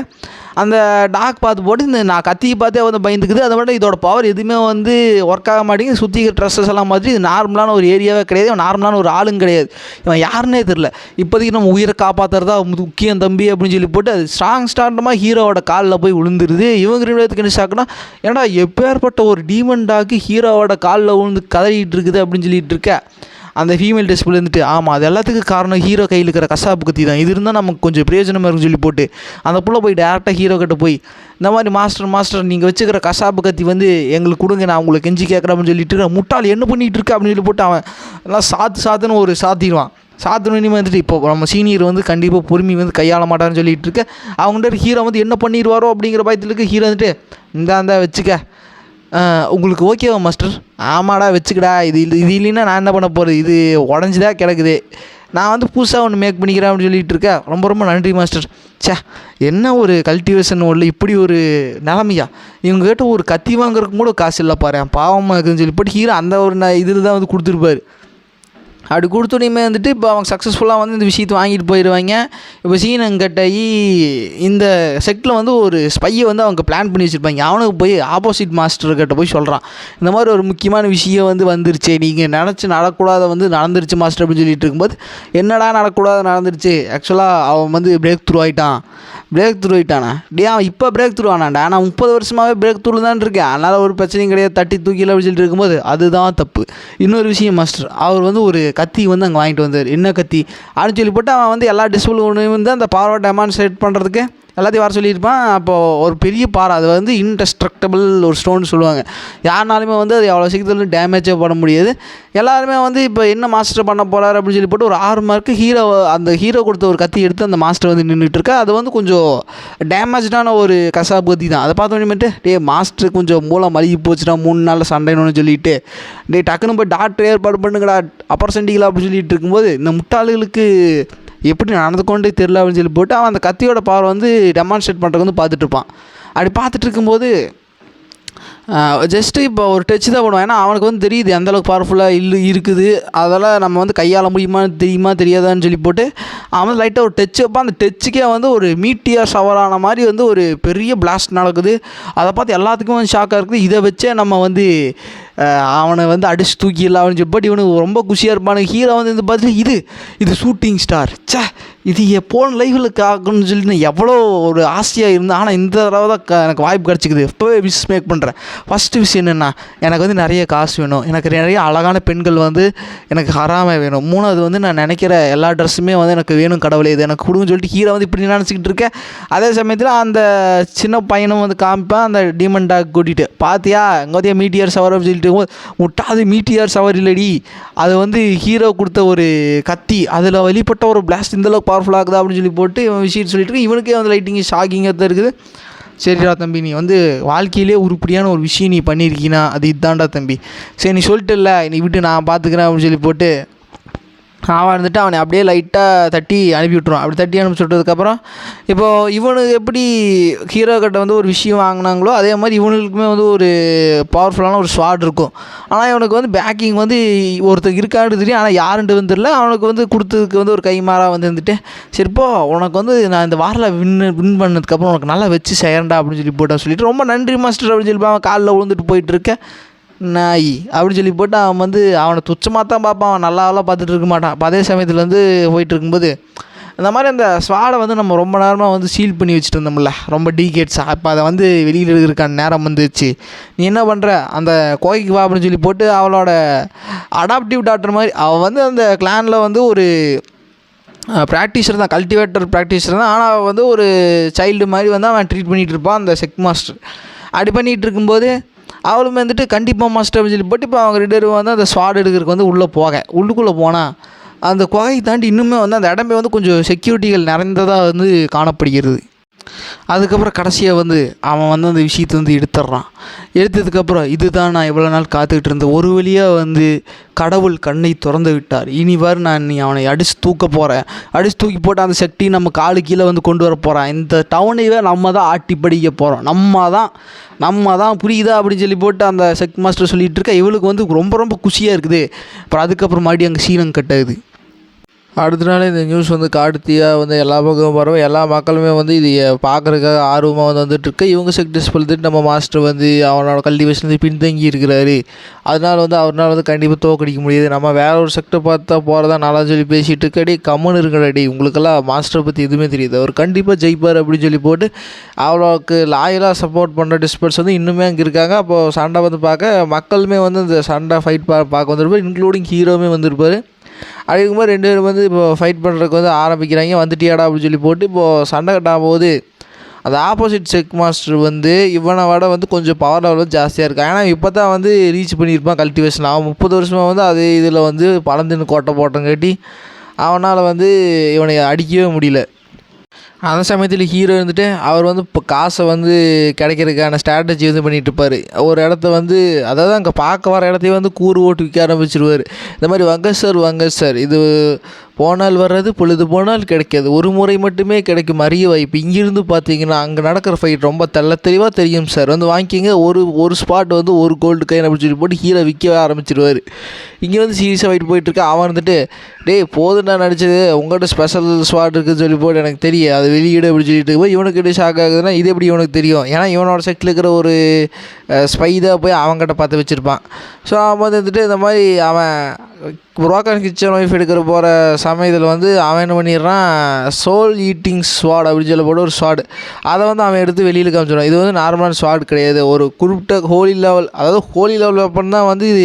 அந்த டாக் பார்த்து போட்டு இந்த நான் கத்தியை பார்த்தே வந்து பயந்துக்குது. அதை விட இதோட பவர் எதுவுமே வந்து ஒர்க் ஆக மாட்டேங்குது. சுற்றி ட்ரெஸ்ஸஸ் எல்லாம் மாதிரி இது நார்மலான ஒரு ஏரியாவே கிடையாது, இவன் நார்மலான ஒரு ஆளும் கிடையாது, இவன் யாருன்னே தெரில, இப்போதைக்கு நம்ம உயிரை காப்பாற்றுறதா முக்கியம் தம்பி அப்படின்னு சொல்லி போட்டு அது ஸ்டார்டமாக ஹீரோவோட காலில் போய் விழுந்துருது. இவங்க 2 பேருக்கு என்ன ஷாக்குனா, ஏன்னா எப்பேற்பட்ட ஒரு டீமன் டாக்கு ஹீரோவோட காலில் விழுந்து கதறிட்டு இருக்குது அப்படின்னு சொல்லிட்டு இருக்க. அந்த ஃபீமேல் டிஸ்பிளே இருந்துட்டு, ஆமாம் அது எல்லாத்துக்கும் காரணம் ஹீரோ கையில் இருக்கிற கசாப்பு கத்தி தான், இது இருந்தால் நமக்கு கொஞ்சம் பிரயோஜனமாக இருக்குன்னு சொல்லி போட்டு அந்த புள்ள போய் டேரெக்டாக ஹீரோ கிட்ட போய் இந்த மாதிரி மாஸ்டர் நீங்கள் வச்சுக்கிற கசாப்பு கத்தி வந்து எங்களுக்கு கொடுங்க, நான் உங்களுக்கு கெஞ்சி கேட்குறேன் அப்படின்னு சொல்லிட்டு இருக்க. முட்டாள் என்ன பண்ணிகிட்டு இருக்க அப்படின்னு சொல்லி போட்டு அவன் எல்லாம் சாத்துன்னு ஒரு சாத்திடுவான். சாத்தணும் வந்துட்டு இப்போ நம்ம சீனியர் வந்து கண்டிப்பாக பொறுமை வந்து கையாள மாட்டான்னு சொல்லிட்டு இருக்க. அவங்கள்ட்ட ஹீரோ வந்து என்ன பண்ணிடுவாரோ அப்படிங்கிற பயத்துக்கு ஹீரோ வந்துட்டு இந்தாந்தா வச்சுக்க, உங்களுக்கு ஓகேவா மாஸ்டர், ஆமாடா வச்சுக்கடா, இது இல்லைன்னா நான் என்ன பண்ண போகிறது, இது உடஞ்சிதான் கிடக்குது, நான் வந்து புதுசாக ஒன்று மேக் பண்ணிக்கிறேன் அப்படின்னு சொல்லிட்டு இருக்கேன். ரொம்ப நன்றி மாஸ்டர். என்ன ஒரு கல்டிவேஷன் உள்ள இப்படி ஒரு நிலமையா, இவங்ககிட்ட ஒரு கத்தி வாங்குறதுக்கு கூட காசு இல்லை பாரு, பாவமாக இருக்குதுன்னு சொல்லி போட்டு ஹீரோ அந்த ஒரு இதில் தான் வந்து கொடுத்துருப்பாரு. அப்படி கொடுத்தோன்னே வந்துட்டு இப்போ அவங்க சக்ஸஸ்ஃபுல்லாக வந்து இந்த விஷயத்தை வாங்கிட்டு போயிடுவாங்க. இப்போ சீனங்கட்டாயி இந்த செட்டில் வந்து ஒரு ஸ்பையை வந்து அவங்க பிளான் பண்ணி வச்சுருப்பாங்க. அவனுக்கு போய் ஆப்போசிட் மாஸ்டர்கிட்ட போய் சொல்கிறான், இந்த மாதிரி ஒரு முக்கியமான விஷயம் வந்து வந்துருச்சு, நீங்கள் நினச்சி நடக்கூடாத வந்து நடந்துருச்சு மாஸ்டர் அப்படின்னு சொல்லிட்டு இருக்கும்போது, என்னடா நடக்கூடாத நடந்துருச்சு, ஆக்சுவலாக அவன் வந்து பிரேக் த்ரூ ஆகிட்டானா, அவன் இப்போ பிரேக் த்ரூ ஆனான்டா, நான் 30 வருஷமாகவே பிரேக் த்ரூ தான் இருக்கேன், அதனால் ஒரு பிரச்சனையும் கிடையாது, தட்டி தூக்கில அப்படின்னு சொல்லிட்டு இருக்கும்போது அதுதான் தப்பு. இன்னொரு விஷயம் மாஸ்டர், அவர் வந்து ஒரு கத்தி வந்து அங்கே வாங்கிட்டு வந்தார், என்ன கத்தி அப்படின்னு சொல்லி போட்டு அவன் வந்து எல்லா டிஸ்பிளே வந்து அந்த பவர் டெமான்ஸ்ட்ரேட் பண்ணுறதுக்கு எல்லாத்தையும் வர சொல்லியிருப்பான். அப்போது ஒரு பெரிய பாறை, அது வந்து இன்டெஸ்ட்ரக்டபிள் ஒரு ஸ்டோன் சொல்லுவாங்க. யாருனாலுமே வந்து அது அவ்வளோ சீக்கிரத்தில் டேமேஜே பண்ண முடியாது. எல்லாருமே வந்து இப்போ என்ன மாஸ்டர் பண்ண போகிறாரு அப்படின்னு சொல்லி போட்டு ஒரு 6 மார்க்கு அந்த ஹீரோ கொடுத்த ஒரு கத்தி எடுத்து அந்த மாஸ்டர் வந்து நின்றுட்டு இருக்கா. அது வந்து கொஞ்சம் டேமேஜான ஒரு கசாப்பு கத்தி தான். அதை பார்த்தோன்னே மாஸ்டர் கொஞ்சம் மூளை மழுகி போச்சுன்னா 3 நாளில் சண்டைன்னு சொல்லிட்டு டக்குன்னு போய் டாக்டர் ஏற்பாடு பண்ணுங்கடா அப்புறம் சண்டிகளா அப்படின்னு சொல்லிட்டு இருக்கும்போது இந்த முட்டாளுகளுக்கு எப்படி நடந்துக்கொண்டே தெரியல அப்படின்னு சொல்லி போட்டு அவன் அந்த கத்தியோட பவர் வந்து டெமான்ஸ்ட்ரேட் பண்ணுறதுக்கு வந்து பார்த்துட்ருப்பான். அப்படி பார்த்துட்டு இருக்கும்போது ஜஸ்ட்டு இப்போ ஒரு டச் தான் பண்ணுவான். ஏன்னா அவனுக்கு வந்து தெரியுது எந்தளவுக்கு பவர்ஃபுல்லாக இருக்குது, அதெல்லாம் நம்ம வந்து கையாள தெரியுமா தெரியாதான்னு சொல்லி போட்டு அவன் லைட்டாக ஒரு டச் வைப்பான். அந்த டச்சுக்கே வந்து ஒரு மீட்டியர் ஷவரான மாதிரி வந்து ஒரு பெரிய பிளாஸ்ட் நடக்குது. அதை பார்த்து எல்லாத்துக்கும் வந்து ஷாக்காக இருக்குது. இதை வச்சே நம்ம வந்து அவனை வந்து அடிச்சு தூக்கிடலாம் அப்படின்னு சொல்லி போட்டு இவனுக்கு ரொம்ப குஷியாக இருப்பானு. ஹீரோ வந்து பார்த்துட்டு இது ஷூட்டிங் ஸ்டார், இது போன லைஃப்பில் ஆகணும்னு சொல்லிட்டு நான் எவ்வளோ ஒரு ஆசையாக இருந்தேன். ஆனால் இந்த தடவை தான் எனக்கு வாய்ப்பு கிடச்சிக்குது. இப்போவே விஷ் மேக் பண்ணுறேன். ஃபஸ்ட்டு விஷயம் என்னென்னா எனக்கு வந்து நிறைய காசு வேணும், எனக்கு நிறைய அழகான பெண்கள் வந்து எனக்கு ஹராமல் வேணும். 3வது வந்து நான் நினைக்கிற எல்லா ட்ரெஸ்ஸுமே வந்து எனக்கு வேணும் கடவுளே, இது எனக்கு கொடுன்னு சொல்லிட்டு ஹீரோ வந்து இப்படி நினச்சிக்கிட்டு இருக்கேன். அதே சமயத்தில் அந்த சின்ன பையனும் வந்து காமிப்பேன் அந்த டீமன் டாக் கூட்டிகிட்டு, பார்த்தியா இங்கே மீட்டியர் சவர் அப்படின்னு சொல்லிட்டு முட்டாது மீட்டியர் சவர் இல்லடி, அது வந்து ஹீரோ கொடுத்த ஒரு கத்தி, அதில் வெளிப்பட்ட ஒரு பிளாஸ்ட் இந்தளவுக்கு பவர்ஃபுல் ஆகுதா அப்படின்னு சொல்லி போட்டு இவன் விஷயம் சொல்லிட்டு இருக்கு. இவனுக்கே வந்து லைட்டிங் ஷாக்கிங்காக தான் இருக்குது. சரிடா தம்பி, நீ வந்து வாழ்க்கையிலே உருப்படியான ஒரு விஷயம் நீ பண்ணியிருக்கீனா அது இதுதான்டா தம்பி, சரி நீ சொல்லிட்டு இல்லை நீ விட்டு நான் பார்த்துக்கிறேன் அப்படின்னு சொல்லி போட்டு அவன் இருந்துட்டு அவனை அப்படியே லைட்டாக தட்டி அனுப்பி விட்ருவான். அப்படி தட்டி அனுப்பி விட்டதுக்கப்புறம் இப்போது இவனுக்கு எப்படி ஹீரோ கிட்ட வந்து ஒரு விஷயம் வாங்கினாங்களோ அதே மாதிரி இவனுக்குமே வந்து ஒரு பவர்ஃபுல்லான ஒரு ஸ்வாட் இருக்கும். ஆனால் இவனுக்கு வந்து பேக்கிங் வந்து ஒருத்தர் இருக்கான்னு தெரியும், ஆனால் யாருன்ட்டு வந்து தெரியல. அவனுக்கு வந்து கொடுத்ததுக்கு வந்து ஒரு கைமாறாக வந்து இருந்துட்டு சரிப்போ உனக்கு வந்து நான் இந்த வாரில் வின் பண்ணதுக்கப்புறம் உனக்கு நல்லா வச்சு செய்யறேன்டா அப்படின்னு சொல்லி போட்டால் சொல்லிவிட்டு ரொம்ப நன்றி மாஸ்டர் அப்படின்னு சொல்லி அவன் காலில் விழுந்துட்டு போயிட்டுருக்கேன். நாய் அப்படின்னு சொல்லி போட்டு அவன் வந்து அவனை துச்சமாக தான் பார்ப்பான், அவன் நல்லாவெல்லாம் பார்த்துட்டு இருக்க மாட்டான். இப்போ அதே சமயத்தில் வந்து போயிட்டு இருக்கும்போது அந்த மாதிரி அந்த ஸ்வாடை வந்து நம்ம ரொம்ப நேரமாக வந்து சீல் பண்ணி வச்சுட்டு இருந்தோம்ல ரொம்ப டீகேட்ஸாக, இப்போ அதை வந்து வெளியில் இருக்கிறக்கான நேரம் வந்துச்சு. நீ என்ன பண்ணுற அந்த கோய்க்கு வா அப்படின்னு சொல்லி போட்டு அவளோட அடாப்டிவ் டாக்டர் மாதிரி அவள் வந்து அந்த கிளானில் வந்து ஒரு ப்ராக்டிஷர் தான், கல்டிவேட்டர் ப்ராக்டிஷர் தான். ஆனால் வந்து ஒரு சைல்டு மாதிரி வந்து அவன் ட்ரீட் பண்ணிகிட்டு இருப்பான் அந்த செக் மாஸ்டர். அப்படி பண்ணிகிட்டு இருக்கும்போது அவளுமே வந்துட்டு கண்டிப்பாக மாஸ்டர் அப்படின்னு சொல்லி போட்டு இப்போ அவங்க 2 பேரும் வந்து அந்த ஸ்வாட் எடுக்கிறதுக்கு வந்து உள்ளுக்குள்ளே போனால் அந்த குகையை தாண்டி இன்னுமே வந்து அந்த இடமே வந்து கொஞ்சம் செக்யூரிட்டிகள் நிறைந்ததாக வந்து காணப்படுகிறது. அதுக்கப்புறம் கடைசியாக வந்து அவன் வந்து அந்த விஷயத்தை வந்து எடுத்ததுக்கப்புறம் இதுதான் நான் இவ்வளோ நாள் காத்துக்கிட்டு இருந்தேன், ஒரு வழியாக வந்து கடவுள் கண்ணை திறந்து விட்டார், இனிவார் நீ அவனை அடித்து தூக்கி போட்டு அந்த சக்தி நம்ம காலு கீழே வந்து கொண்டு வர போகிறான், இந்த டவுனையே நம்ம தான் ஆட்டி படிக்க போகிறோம், நம்ம தான் புரியுதா அப்படின்னு சொல்லி போட்டு அந்த செக் மாஸ்டர் சொல்லிகிட்டு இருக்கா. இவளுக்கு வந்து ரொம்ப ரொம்ப குஷியாக இருக்குது. அப்புறம் அதுக்கப்புறம் மறுபடியும் அங்கே சீனம் கட்டாகுது. அடுத்த நாள் இந்த நியூஸ் வந்து காடுத்தியாக வந்து எல்லா பக்கமும் பரவும் எல்லா மக்களுமே வந்து இது பார்க்குறதுக்காக ஆர்வமாக வந்து வந்துட்டுருக்கு. இவங்க செக்டர்ஸ் பழுத்துட்டு நம்ம மாஸ்டர் வந்து அவனோட கல்டிவேஷன் வந்து பின்தங்கி இருக்கிறாரு, அதனால் வந்து அவரால் வந்து கண்டிப்பாக தோக்கடிக்க முடியாது, நம்ம வேற ஒரு செக்டர் பார்த்தா போகிறதா நல்லா சொல்லி பேசிகிட்டு இருக்கடி கம்முன்னு இருக்கடி, உங்களுக்கெல்லாம் மாஸ்டரை பற்றி எதுவுமே தெரியுது, அவர் கண்டிப்பாக ஜெயிப்பார் அப்படின்னு சொல்லி போட்டு அவளுக்கு லாயலாக சப்போர்ட் பண்ணுற டிஸ்பர்ஸ் வந்து இன்னுமே அங்கே இருக்காங்க. அப்போது சண்டை வந்து பார்க்க மக்களுமே வந்து இந்த சண்டை ஃபைட் பார்க்க வந்திருப்பார், இன்க்ளூடிங் ஹீரோவுமே வந்திருப்பார். அப்படி இருக்கும்போது 2 பேரும் வந்து இப்போ ஃபைட் பண்ணுறதுக்கு வந்து ஆரம்பிக்கிறாங்க. வந்துட்டியாடா அப்படின்னு சொல்லி போட்டு இப்போது சண்டை கட்டாகும் போது அந்த ஆப்போசிட் செக் மாஸ்டர் வந்து இவனை விட வந்து கொஞ்சம் பவர் லெவல் வந்து ஜாஸ்தியாக இருக்கான். ஏன்னா இப்போ தான் வந்து ரீச் பண்ணியிருப்பான் கல்டிவேஷன். அவன் 30 வருஷமாக வந்து அதே இதில் வந்து பழந்துன்னு கோட்டை போட்டங்காட்டி அவனால் வந்து இவனை அடிக்கவே முடியல. அந்த சமயத்தில் ஹீரோ இருந்துட்டு அவர் வந்து இப்போ காசை வந்து கிடைக்கிறதுக்கான ஸ்ட்ராட்டஜி வந்து பண்ணிகிட்டு இருப்பார். ஒரு இடத்த வந்து அதாவது அங்கே பார்க்க வர இடத்தையும் வந்து கூறு ஓட்டு விற்க ஆரம்பிச்சிருவார். இந்த மாதிரி வாங்க சார் இது போனால் வர்றது பொழுது போனால் கிடைக்காது, ஒரு முறை மட்டுமே கிடைக்கும் அரிய வாய்ப்பு, இங்கிருந்து பார்த்தீங்கன்னா அங்கே நடக்கிற ஃபைட் ரொம்ப தெளிவாக தெரியும் சார், வந்து வாங்கிக்கிங்க, ஒரு ஸ்பாட் வந்து ஒரு கோல்டு காயின் அப்படின்னு சொல்லி போட்டு ஹீரோ விற்கவே ஆரம்பிச்சிருவார். இங்கே வந்து சீரியஸாக ஃபைட் போயிட்டுருக்கா. அவன் வந்துட்டு போதும் நான் நடிச்சது உங்கள்கிட்ட ஸ்பெஷல் ஸ்பாட் இருக்குதுன்னு சொல்லி போட்டு எனக்கு தெரியும், அது வெளியிட அப்படின்னு சொல்லிட்டு போய் இவனுக்கிட்ட ஷாக் ஆகுதுன்னா இது எப்படி இவனுக்கு தெரியும், ஏன்னா இவனோட செட்டில் இருக்கிற ஒரு ஸ்பை தான் போய் அவங்ககிட்ட பார்த்து வச்சுருப்பான். ஸோ அவன் வந்துட்டு இந்த மாதிரி அவன் புரோக்கன் கிச்சன் ஒய்ஃப் எடுக்கிற போகிற சமயத்தில் வந்து அவன் என்ன பண்ணிடுறான், சோல் ஈட்டிங் ஸ்வாட் அப்படின்னு சொல்லப்போட ஒரு ஸ்வாட், அதை வந்து அவன் எடுத்து வெளியில் காமிச்சிடுவான். இது வந்து நார்மலான ஸ்வாட் கிடையாது, ஒரு குறிப்பிட்ட ஹோலி லெவல் வெப்பன் தான் வந்து இது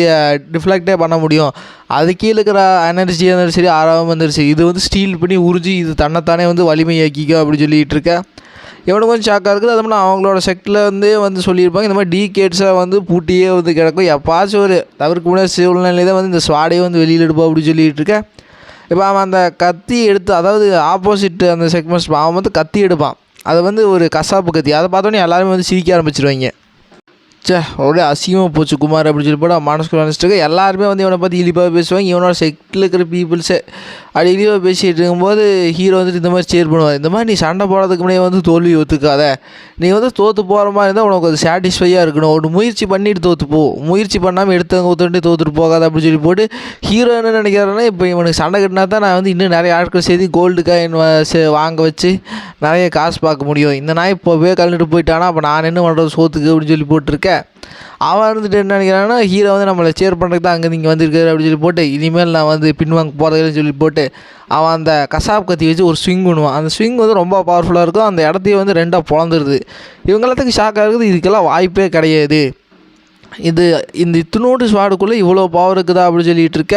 டிஃப்ளெக்டே பண்ண முடியும், அது கீழே இருக்கிற எனர்ஜி இருந்தாலும் சரி ஆறாமல் வந்துருச்சு, இது வந்து ஸ்டீல் பண்ணி உறிஞ்சி இது தன்னைத்தானே வந்து வலிமையாக்கிக்கும் அப்படின்னு சொல்லிகிட்டு இருக்க. இவனுக்கு கொஞ்சம் ஷாக்காக இருக்குது. அது மாதிரி அவங்களோட செக்டில் வந்து சொல்லியிருப்பாங்க இந்த மாதிரி கேட்ஸாக வந்து பூட்டியே வந்து கிடக்கும். எப்பாச்சும் ஒரு தவிர்க்க முடியாத சூழ்நிலை தான் வந்து இந்த ஸ்வாடையே வந்து வெளியில் எடுப்போம் அப்படின்னு சொல்லிட்டு இருக்கேன். இப்போ அவன் அந்த கத்தி எடுத்து, அதாவது ஆப்போசிட் அந்த செக்மெண்ட்ஸ் அவன் வந்து கத்தி எடுப்பான். அது வந்து ஒரு கசாப்பு கத்தி. அதை பார்த்தோன்னே எல்லாருமே வந்து சிரிக்க ஆரம்பிச்சிருவாங்க. ஒரே அசிங்கமாக போச்சு குமார் அப்படின்னு சொல்லி போட்டு அவன் மனசுக்குள்ள நினச்சிட்டு எல்லாருமே வந்து இவனை பார்த்து இழிப்பாக பேசுவாங்க. இவனோட செட்டில் இருக்கிற பீப்புள்ஸே அப்படி இழிவாக பேசிகிட்டு இருக்கும்போது ஹீரோ வந்துட்டு இந்த மாதிரி சேர் பண்ணுவார். இந்த மாதிரி நீ சண்டை போடுறதுக்கு முன்னாடி வந்து தோல்வி ஒத்துக்காத, நீ வந்து தோற்று போகிற மாதிரி இருந்தால் உனக்கு அது சாட்டிஸ்ஃபையாக இருக்கணும், ஒரு முயற்சி பண்ணிட்டு தோற்றுப்போ, முயற்சி பண்ணாமல் எடுத்தவங்க ஒத்துட்டு தோற்றுட்டு போகாத அப்படின்னு சொல்லி போட்டு ஹீரோ என்ன நினைக்கிறாருன்னா, இப்போ இவனுக்கு சண்டை கட்டினா தான் நான் வந்து இன்னும் நிறைய ஆட்கள் சேர்த்து கோல்டு காயின் வாங்க வச்சு நிறைய காசு பார்க்க முடியும். இந்த நாய் இப்போவே கலந்துட்டு போயிட்டானா அப்போ நான் என்ன பண்ணுறது சோத்துக்கு அப்படின்னு சொல்லி போட்டிருக்கேன். அவன் இருந்துட்டு என்ன நினைக்கிறான்னா, ஹீரோ வந்து நம்மளை சேர் பண்ணுறதுக்கு தான் அங்கே நீங்கள் வந்திருக்காரு அப்படின்னு சொல்லி போட்டு இனிமேல் நான் வந்து பின்வாங்க போகிறதுன்னு சொல்லி போட்டு அவன் அந்த கசாப் கத்தி வச்சு ஒரு ஸ்விங் பண்ணுவான். அந்த ஸ்விங் வந்து ரொம்ப பவர்ஃபுல்லாக இருக்கும். அந்த இடத்தையே வந்து ரெண்டாக பொழந்துருது. இவங்களத்துக்கு ஷாக்காக இருக்குது. இதுக்கெல்லாம் வாய்ப்பே கிடையாது. இந்த இத்தினோடு ஸ்வாடுக்குள்ளே இவ்வளோ பவர் இருக்குதா அப்படின்னு சொல்லிகிட்டு இருக்க.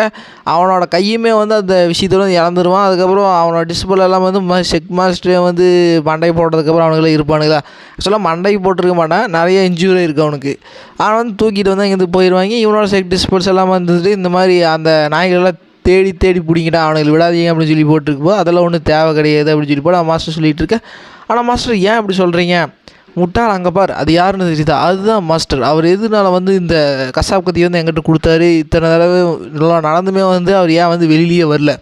அவனோட கையுமே வந்து அந்த விஷயத்தில் வந்து இறந்துருவான். அதுக்கப்புறம் அவனோட டிஸ்பிள் எல்லாம் வந்து செக் மாஸ்டரே வந்து மண்டை போட்டதுக்கப்புறம் அவனுங்களே இருப்பானுங்களா. ஆக்சுவலாக மண்டைக்கு போட்டிருக்க மாட்டான், நிறைய இன்ஜூரி இருக்குது அவனுக்கு. அவன் வந்து தூக்கிட்டு வந்து இங்கேருந்து போயிடுவாங்க. இவனோட செக் டிஸ்பிள்ஸ் எல்லாம் வந்துட்டு இந்த மாதிரி அந்த நாய்களெல்லாம் தேடி தேடி பிடிங்கிட்டான், அவனுக்கு விடாதீங்க அப்படின்னு சொல்லி போட்டிருக்குப்போ அதெல்லாம் ஒன்றும் தேவை கிடையாது அப்படின்னு சொல்லி போட்டு அவன் மாஸ்டர் சொல்லிகிட்டு இருக்கேன். ஆனால் மாஸ்டர் ஏன் அப்படி சொல்கிறீங்க, முட்டாள் அங்கே பார் அது யாருன்னு தெரியுதா, அதுதான் மாஸ்டர். அவர் எதுனால வந்து இந்த கசாப் கத்தி வந்து எங்கிட்ட கொடுத்தாரு, இத்தனை தடவை நல்லா நடந்துமே வந்து அவர் ஏன் வந்து வெளியிலேயே வரல.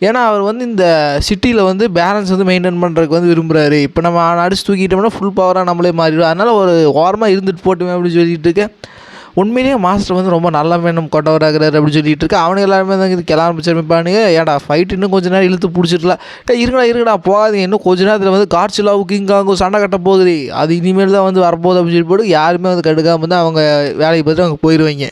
ஏன்னா அவர் வந்து இந்த சிட்டியில் வந்து பேலன்ஸ் வந்து மெயின்டைன் பண்ணுறதுக்கு வந்து விரும்புகிறாரு. இப்போ நம்ம அடிச்சு தூக்கிட்டோம்னா ஃபுல் பவராக நம்மளே மாறிடும், அதனால் ஒரு ஓரமாக இருந்துட்டு போட்டுமே அப்படின்னு சொல்லிட்டு இருக்கேன். உண்மையிலேயே மாஸ்டர் வந்து ரொம்ப நல்ல மேனம் கொண்டவராகிறாரு அப்படின்னு சொல்லிட்டு இருக்கேன். அவனுக்கு எல்லாருமே தான் இது கிளம்பிச்சிருப்பானுங்க. ஏடா ஃபைட் இன்னும் கொஞ்சம் நேரம் இழுத்து பிடிச்சிருக்கலாம், இருக்கடா போகாதீங்க, இன்னும் கொஞ்ச நேரத்தில் வந்து காட்சிலாவும் கிங்காங்கும் சண்டை கட்ட போகுது, அது இனிமேல் தான் வந்து வரப்போகுது அப்படின்னு சொல்லி போட்டு யாருமே வந்து கடுக்காமல் வந்து அவங்க வேலையை பார்த்துட்டு அவங்க போயிடுவாங்க.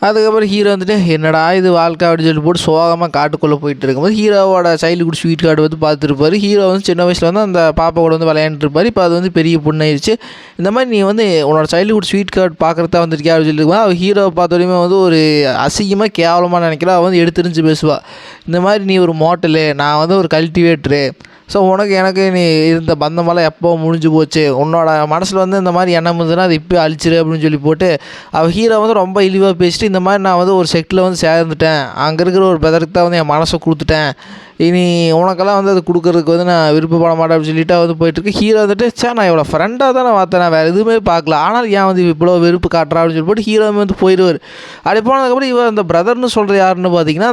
அதுக்கப்புறம் ஹீரோ வந்துட்டு என்னடா இது வாழ்க்கை அப்படின்னு சொல்லி போட்டு சோகமாக காட்டுக்குள்ளே போயிட்டு இருக்கும்போது ஹீரோவோட சைல்டுஹுட் ஸ்வீட் கார்டு வந்து பார்த்துருப்பாரு. ஹீரோ வந்து சின்ன வயசில் வந்து அந்த பாப்பா கூட வந்து விளையாண்டுருப்பார். இப்போ அது வந்து பெரிய பொண்ணாயிருச்சு. இந்த மாதிரி நீ வந்து உன்னோட சைல்டுஹுட் ஸ்வீட் கார்டு பார்க்குறதா வந்துருக்கியா அப்படின்னு சொல்லியிருக்கா. அவள் ஹீரோவை பார்த்தோடையுமே வந்து ஒரு அசிங்கமாக கேவலமாக நினைக்கிறா. அவள் வந்து எடுத்துரிஞ்சு பேசுவாள். இந்த மாதிரி நீ ஒரு மோட்டலு, நான் வந்து ஒரு கல்டிவேட்ரு, ஸோ எனக்கு நீ இருந்த பந்தமெல்லாம் எப்போ முடிஞ்சு போச்சு, உன்னோட மனசில் வந்து இந்த மாதிரி எண்ணம் இருந்ததுன்னா அது இப்போ அழிச்சிரு அப்படின்னு சொல்லி போட்டு அவள் ஹீரோ வந்து ரொம்ப இழிவாக பேசிட்டு இந்த மாதிரி நான் வந்து ஒரு செட்டில் வந்து சேர்ந்துட்டேன், அங்கே இருக்கிற ஒரு பெதருக்கு தான் வந்து என் மனசை கொடுத்துட்டேன், இனி உனக்கெல்லாம் வந்து அது கொடுக்குறதுக்கு வந்து நான் விருப்பப்பட மாட்டேன் அப்படின்னு சொல்லிட்டு வந்து போயிட்டுருக்கு. ஹீரோ வந்துட்டு நான் இவ்வளோ ஃப்ரெண்டாக தான் நான் பார்த்தேன், நான் வேறு எதுவுமே பார்க்கல, ஆனால் ஏன் வந்து இவ்வளோ வெறுப்பு காட்டுறா அப்படின்னு சொல்லி போட்டு ஹீரோவுமே வந்து போயிடுவார். அப்படி போனதுக்கப்புறம் இவன் அந்த பிரதர்னு சொல்கிற யாருன்னு பார்த்தீங்கன்னா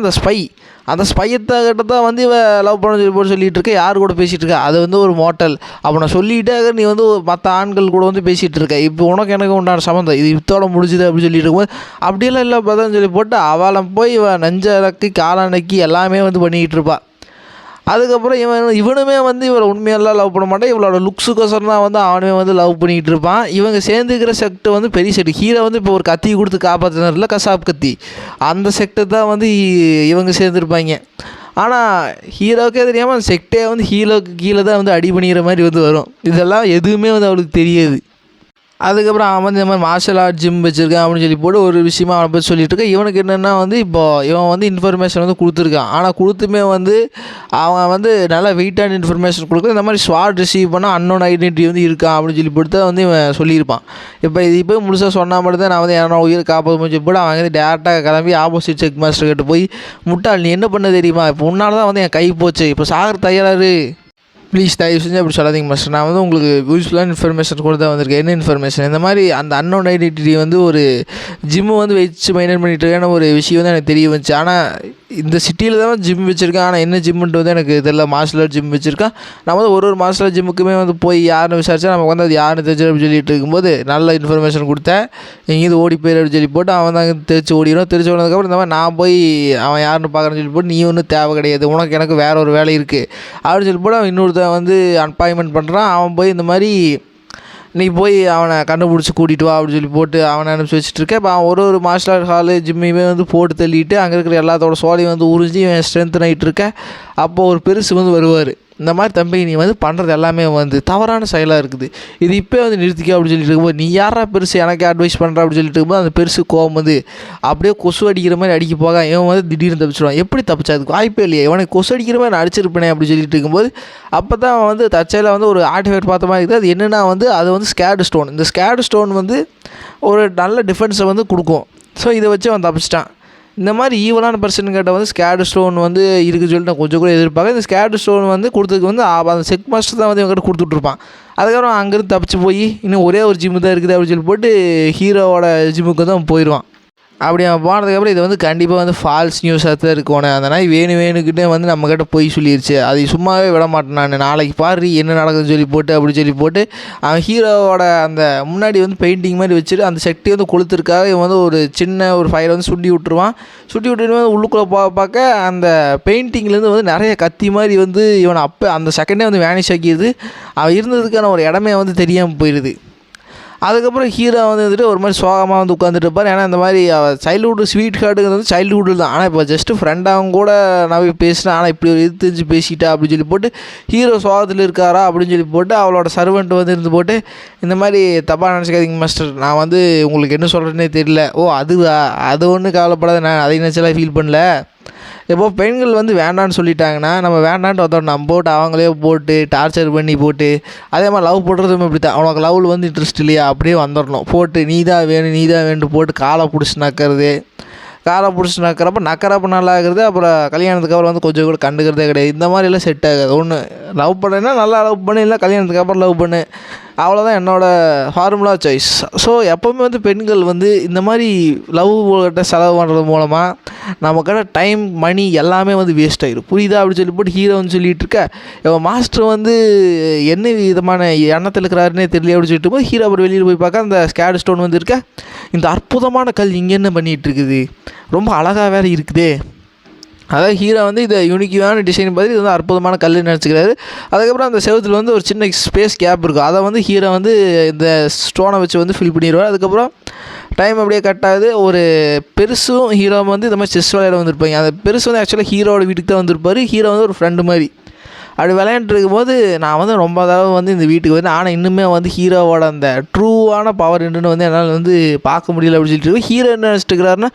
அந்த ஸ்பையத்தை தான் வந்து இவன் லவ் பண்ண சொல்லி போட்டு சொல்லிகிட்டு இருக்க. யார் கூட பேசிகிட்டு இருக்கா, அது வந்து ஒரு மோட்டல். அப்போ நான் சொல்லிகிட்டே நீ வந்து மற்ற ஆண்கள் கூட வந்து பேசிகிட்டு இருக்க, இப்போ உனக்கு எனக்கு உண்டான சம்மந்தம் இது இத்தோட முடிஞ்சுது அப்படின்னு சொல்லிட்டு இருக்கும்போது அப்படியெல்லாம் இல்லை பிரதர்னு சொல்லி போட்டு அவளை போய் இவன் நெஞ்சடக்கி காலடக்கி எல்லாமே வந்து பண்ணிக்கிட்டு இருப்பாள். அதுக்கப்புறம் இவனுமே வந்து இவளை உண்மையெல்லாம் லவ் பண்ண மாட்டான், இவளோட லுக்ஸுக்கோசரம் தான் வந்து அவனுமே வந்து லவ் பண்ணிக்கிட்டு இருப்பான். இவங்க சேர்ந்துக்கிற செக்ட்டு வந்து பெரிய செட்டு. ஹீரோ வந்து இப்போ ஒரு கத்தி கொடுத்து காப்பாற்றினார்ல கசாப் கத்தி, அந்த செக்டை தான் வந்து இவங்க சேர்ந்துருப்பாங்க. ஆனால் ஹீரோக்கே தெரியாமல் அந்த செக்டே வந்து ஹீரோக்கு கீழே தான் வந்து அடி பண்ணிக்கிற மாதிரி வந்து வரும். இதெல்லாம் எதுவுமே வந்து அவளுக்கு தெரியாது. அதுக்கப்புறம் அவன் வந்து இந்த மாதிரி மார்ஷல் ஆர்ட் ஜிம் வச்சுருக்கான் அப்படின்னு சொல்லி போட்டு ஒரு விஷயமா அவனை பற்றி சொல்லிட்டு இருக்கான். இவனுக்கு என்னென்னா வந்து இப்போது இவன் வந்து இன்ஃபர்மேஷன் வந்து கொடுத்துருக்கான், ஆனால் கொடுத்துமே வந்து அவன் வந்து நல்லா வெயிட்டான இன்ஃபர்மேஷன் கொடுக்குறது. இந்த மாதிரி ஸ்வாட் ரிசீவ் பண்ணால் அன்னோன் ஐடென்டிட்டி வந்து இருக்கான் அப்படின்னு சொல்லி போட்டு தான் வந்து இவன் சொல்லியிருப்பான். இப்போ முழுசாக சொன்னால் மட்டும் தான் நான் வந்து என்னோட உயிரை காப்பாற்ற சொல்லி போட்டு அவன் வந்து டேரெக்டாக கிளம்பி ஆப்போசிட் செக் மாஸ்டர் கிட்ட போய் முட்டாள் நீ என்ன பண்ண தெரியுமா, இப்போ உன்னால் தான் வந்து என் கை போச்சு, இப்போ சாகர் தயாராரு, ப்ளீஸ் தயவு செஞ்சு அப்படி சொல்லாதீங்க மாஸ்டர், நான் வந்து உங்களுக்கு யூஸ்ஃபுல்லான இன்ஃபர்மேஷன் கூட தான் வந்திருக்கேன். என்ன இன்ஃபர்மேஷன், இந்த மாதிரி அந்த அன்னோன் ஐடென்டிட்டி வந்து ஒரு ஜிம்மு வந்து வச்சு மெயின்டைன் பண்ணிட்டு இருக்கான ஒரு விஷயம் வந்து எனக்கு தெரிய வந்துச்சு. ஆனால் இந்த சிட்டியில் தான் ஜிம் வச்சுருக்கேன், ஆனால் என்ன ஜிம்முன்ட்டு வந்து எனக்கு தெரியல. மார்ஷல் ஆர்ட் ஜிம் வச்சுருக்கான். நான் வந்து ஒரு மார்ஷல் ஆர்ட் ஜிம்முக்குமே வந்து போய் யாருன்னு விசாரிச்சா நமக்கு வந்து அது யாருன்னு தெரிஞ்சு அப்படின்னு சொல்லிட்டு இருக்கும்போது நல்ல இன்ஃபர்மேஷன் கொடுத்தேன். எங்கேயும் ஓடி போயிரு அப்படின்னு சொல்லி போட்டு அவன் தான் தெரிச்சு ஓடிடும். தெரிச்சு ஓடினதுக்கப்புறம் இந்த மாதிரி நான் போய் அவன் யாருன்னு பார்க்குறேன்னு சொல்லி போட்டு நீ ஒன்றும் தேவை கிடையாது, உனக்கு எனக்கு வேறு ஒரு வேலை இருக்குது அப்படின்னு சொல்லி போட்டு அவன் இன்னொருத்தன் வந்து அப்பாயின்மெண்ட் பண்ணுறான். அவன் போய் இந்த மாதிரி நீ போய் அவனை கண்டுபிடிச்சி கூட்டிகிட்டு வா அப்படின்னு சொல்லி போட்டு அவனை அனுப்பிச்சி வச்சுட்ருக்கேன். இப்போ அவன் ஒரு மார்ஷல் ஆர்ட் ஹாலு ஜிம்மையுமே வந்து போட்டு தள்ளிட்டு அங்கே இருக்கிற எல்லாத்தோட சோலையும் வந்து உறிஞ்சி இவன் ஸ்ட்ரென்த் ஆகிட்டு இருக்கேன். அப்போது ஒரு பெருசு வந்து வருவார். இந்த மாதிரி தம்பி நீ வந்து பண்ணுறது எல்லாமே வந்து தவறான செயலாக இருக்குது, இது இப்போ வந்து நிறுத்திக்க அப்படின்னு சொல்லிட்டு இருக்கும்போது, நீ யாரா பெருசு எனக்கு அட்வைஸ் பண்ணுற அப்படின்னு சொல்லிட்டு இருக்கும்போது அந்த பெருசு கோவம் வந்து அப்படியே கொசு அடிக்கிற மாதிரி அடிக்க போக இவன் வந்து திடீர்னு தப்பிச்சிடுவான். எப்படி தப்பிச்சா அதுக்கு வாய்ப்பே இல்லையே, இவனுக்கு கொசு அடிக்கிற மாதிரி நான் அடிச்சிருப்பேனே அப்படின்னு சொல்லிட்டு இருக்கும்போது அப்போ தான் அவன் வந்து தற்செயலில் வந்து ஒரு ஆர்டிஃபேக்ட் பார்த்த மாதிரி இருக்குது. அது என்னென்னா வந்து அது வந்து ஸ்கேடு ஸ்டோன். இந்த ஸ்கேடு ஸ்டோன் வந்து ஒரு நல்ல டிஃபென்ஸை வந்து கொடுக்கும். ஸோ இதை வச்சு அவன் தப்பிச்சிட்டான். இந்த மாதிரி ஈவலான பர்சன்கிட்ட வந்து ஸ்கேடு ஸ்டோன் வந்து இருக்குதுன்னு சொல்லிட்டு நான் கொஞ்சம் கூட எதிர்பார்க்க. இந்த ஸ்கேடு ஸ்டோன் வந்து கொடுத்ததுக்கு வந்து அந்த செக் மாஸ்டர் தான் வந்து இவங்ககிட்ட கொடுத்துட்ருப்பான். அதுக்கப்புறம் அங்கேருந்து தப்பிச்சு போய் இன்னும் ஒரே ஒரு ஜிம்மு தான் இருக்குது அப்படின்னு சொல்லி போட்டு ஹீரோவோட ஜிம்முக்கு வந்து அவன் போயிடுவான். அப்படி அவன் போனதுக்கப்புறம் இது வந்து கண்டிப்பாக வந்து ஃபால்ஸ் நியூஸாக தான் இருக்கணும். அந்த நாய் வேணுக்கிட்டே வந்து நம்மக்கிட்ட போய் சொல்லிடுச்சு, அது சும்மாவே விட மாட்டேன் நான், நாளைக்கு பாரு என்ன நடக்குதுன்னு சொல்லி போட்டு அப்படி சொல்லி போட்டு அவன் ஹீரோவோட அந்த முன்னாடி வந்து பெயிண்டிங் மாதிரி வச்சுட்டு அந்த செட்டி வந்து கொளுத்துருக்காக இவன் வந்து ஒரு சின்ன ஒரு ஃபயரை வந்து சுண்டி விட்டுருவான். சுண்டி விட்டுட்டு உள்ளுக்குள்ளே பார்க்க அந்த பெயிண்டிங்லேருந்து வந்து நிறைய கத்தி மாதிரி வந்து இவனை அப்போ அந்த செகண்டே வந்து வேனிஷ் ஆக்கிடுது. அவன் இருந்ததுக்கான ஒரு இடமே வந்து தெரியாமல் போயிடுது. அதுக்கப்புறம் ஹீரோ வந்து வந்துட்டு ஒரு மாதிரி சோகமாக வந்து உட்காந்துட்டு இருப்பார். ஏன்னா இந்த மாதிரி சைல்டுஹுட் ஸ்வீட் ஹார்ட்டுங்கிறது வந்து சைல்டுஹுட்டில் தான். ஆனால் இப்போ ஜஸ்ட்டு ஃப்ரெண்டாகவும் கூட நான் பேசினேன், ஆனால் இப்படி ஒரு இது தெரிஞ்சு பேசிட்டா அப்படின்னு சொல்லி போட்டு ஹீரோ சோகத்தில் இருக்காரா அப்படின்னு சொல்லி போட்டு அவளோட சர்வெண்ட் வந்து இருந்து போட்டு இந்த மாதிரி தப்பாக நினச்சிக்காதீங்க மாஸ்டர், நான் வந்து உங்களுக்கு என்ன சொல்கிறேன்னே தெரியல. ஓ அது ஒன்றும் கவலைப்படாத, நான் அதை நினச்செல்லாம் ஃபீல் பண்ணல. இப்போ பெண்கள் வந்து வேண்டான்னு சொல்லிட்டாங்கன்னா நம்ம வேண்டான்ட்டு வந்தோம், நம்ம போட்டு அவங்களே போட்டு டார்ச்சர் பண்ணி போட்டு அதே மாதிரி லவ் போடுறதும் இப்படி தான். அவனுக்கு லவ்வில் வந்து இன்ட்ரெஸ்ட் இல்லையா அப்படியே வந்துடணும், போட்டு நீ தான் வேணும் போட்டு காலை பிடிச்சி நக்கிறப்ப நல்லா ஆகுறது. அப்புறம் கல்யாணத்துக்கு அப்புறம் வந்து கொஞ்சம் கூட கண்டுக்கிறதே கிடையாது. இந்த மாதிரிலாம் செட் ஆகாது. ஒன்று லவ் பண்ணேன்னா நல்லா லவ் பண்ணு, இல்லை கல்யாணத்துக்கு அப்புறம் லவ் பண்ணு, அவ்வளோதான் என்னோடய ஃபார்முலா சாய்ஸ். ஸோ எப்போவுமே வந்து பெண்கள் வந்து இந்த மாதிரி லவ் கிட்ட செலவு பண்ணுறது மூலமாக நமக்கான டைம் மணி எல்லாமே வந்து வேஸ்ட் ஆகிடும். புரியுதா அப்படின்னு சொல்லி போட்டு ஹீரோ வந்து சொல்லிகிட்டு இருக்க, இவன் மாஸ்டர் வந்து என்ன விதமான எண்ணத்தில் இருக்கிறாருன்னே தெரியல அப்படின்னு சொல்லிட்டு போது ஹீரோ அப்புறம் வெளியில் போய் பார்க்க அந்த ஸ்கேடு ஸ்டோன் வந்து இருக்க, இந்த அற்புதமான கல் இங்கே என்ன பண்ணிகிட்டு இருக்குது, ரொம்ப அழகாக வேறு இருக்குதே. அதாவது ஹீரோ வந்து இதை யூனிக்கான டிசைன் பார்த்து இது வந்து அற்புதமான கல்லுன்னு நினச்சிக்கிறாரு. அதுக்கப்புறம் அந்த செவத்தில் வந்து ஒரு சின்ன ஸ்பேஸ் கேப் இருக்கும், அதை வந்து ஹீரோ வந்து இந்த ஸ்டோனை வச்சு வந்து ஃபில் பண்ணிடுவார். அதுக்கப்புறம் டைம் அப்படியே கட் ஆகுது. ஒரு பெருசும் ஹீரோ வந்து இந்த மாதிரி செஸ் விளையாட வந்திருப்பாங்க. அந்த பெருசு வந்து ஆக்சுவலாக ஹீரோட வீட்டுக்கு தான் வந்திருப்பார். ஹீரோ வந்து ஒரு ஃப்ரெண்டு மாதிரி அப்படி விளையாண்டுட்டு இருக்கும்போது நான் வந்து ரொம்ப தடவை வந்து இந்த வீட்டுக்கு வந்து, ஆனால் இன்னுமே வந்து ஹீரோவோட அந்த ட்ரூவான பவர் என்னன்னு வந்து என்னால் வந்து பார்க்க முடியல அப்படின்னு சொல்லிட்டு ஹீரோ என்ன நினச்சிட்டு இருக்கிறாருன்னா,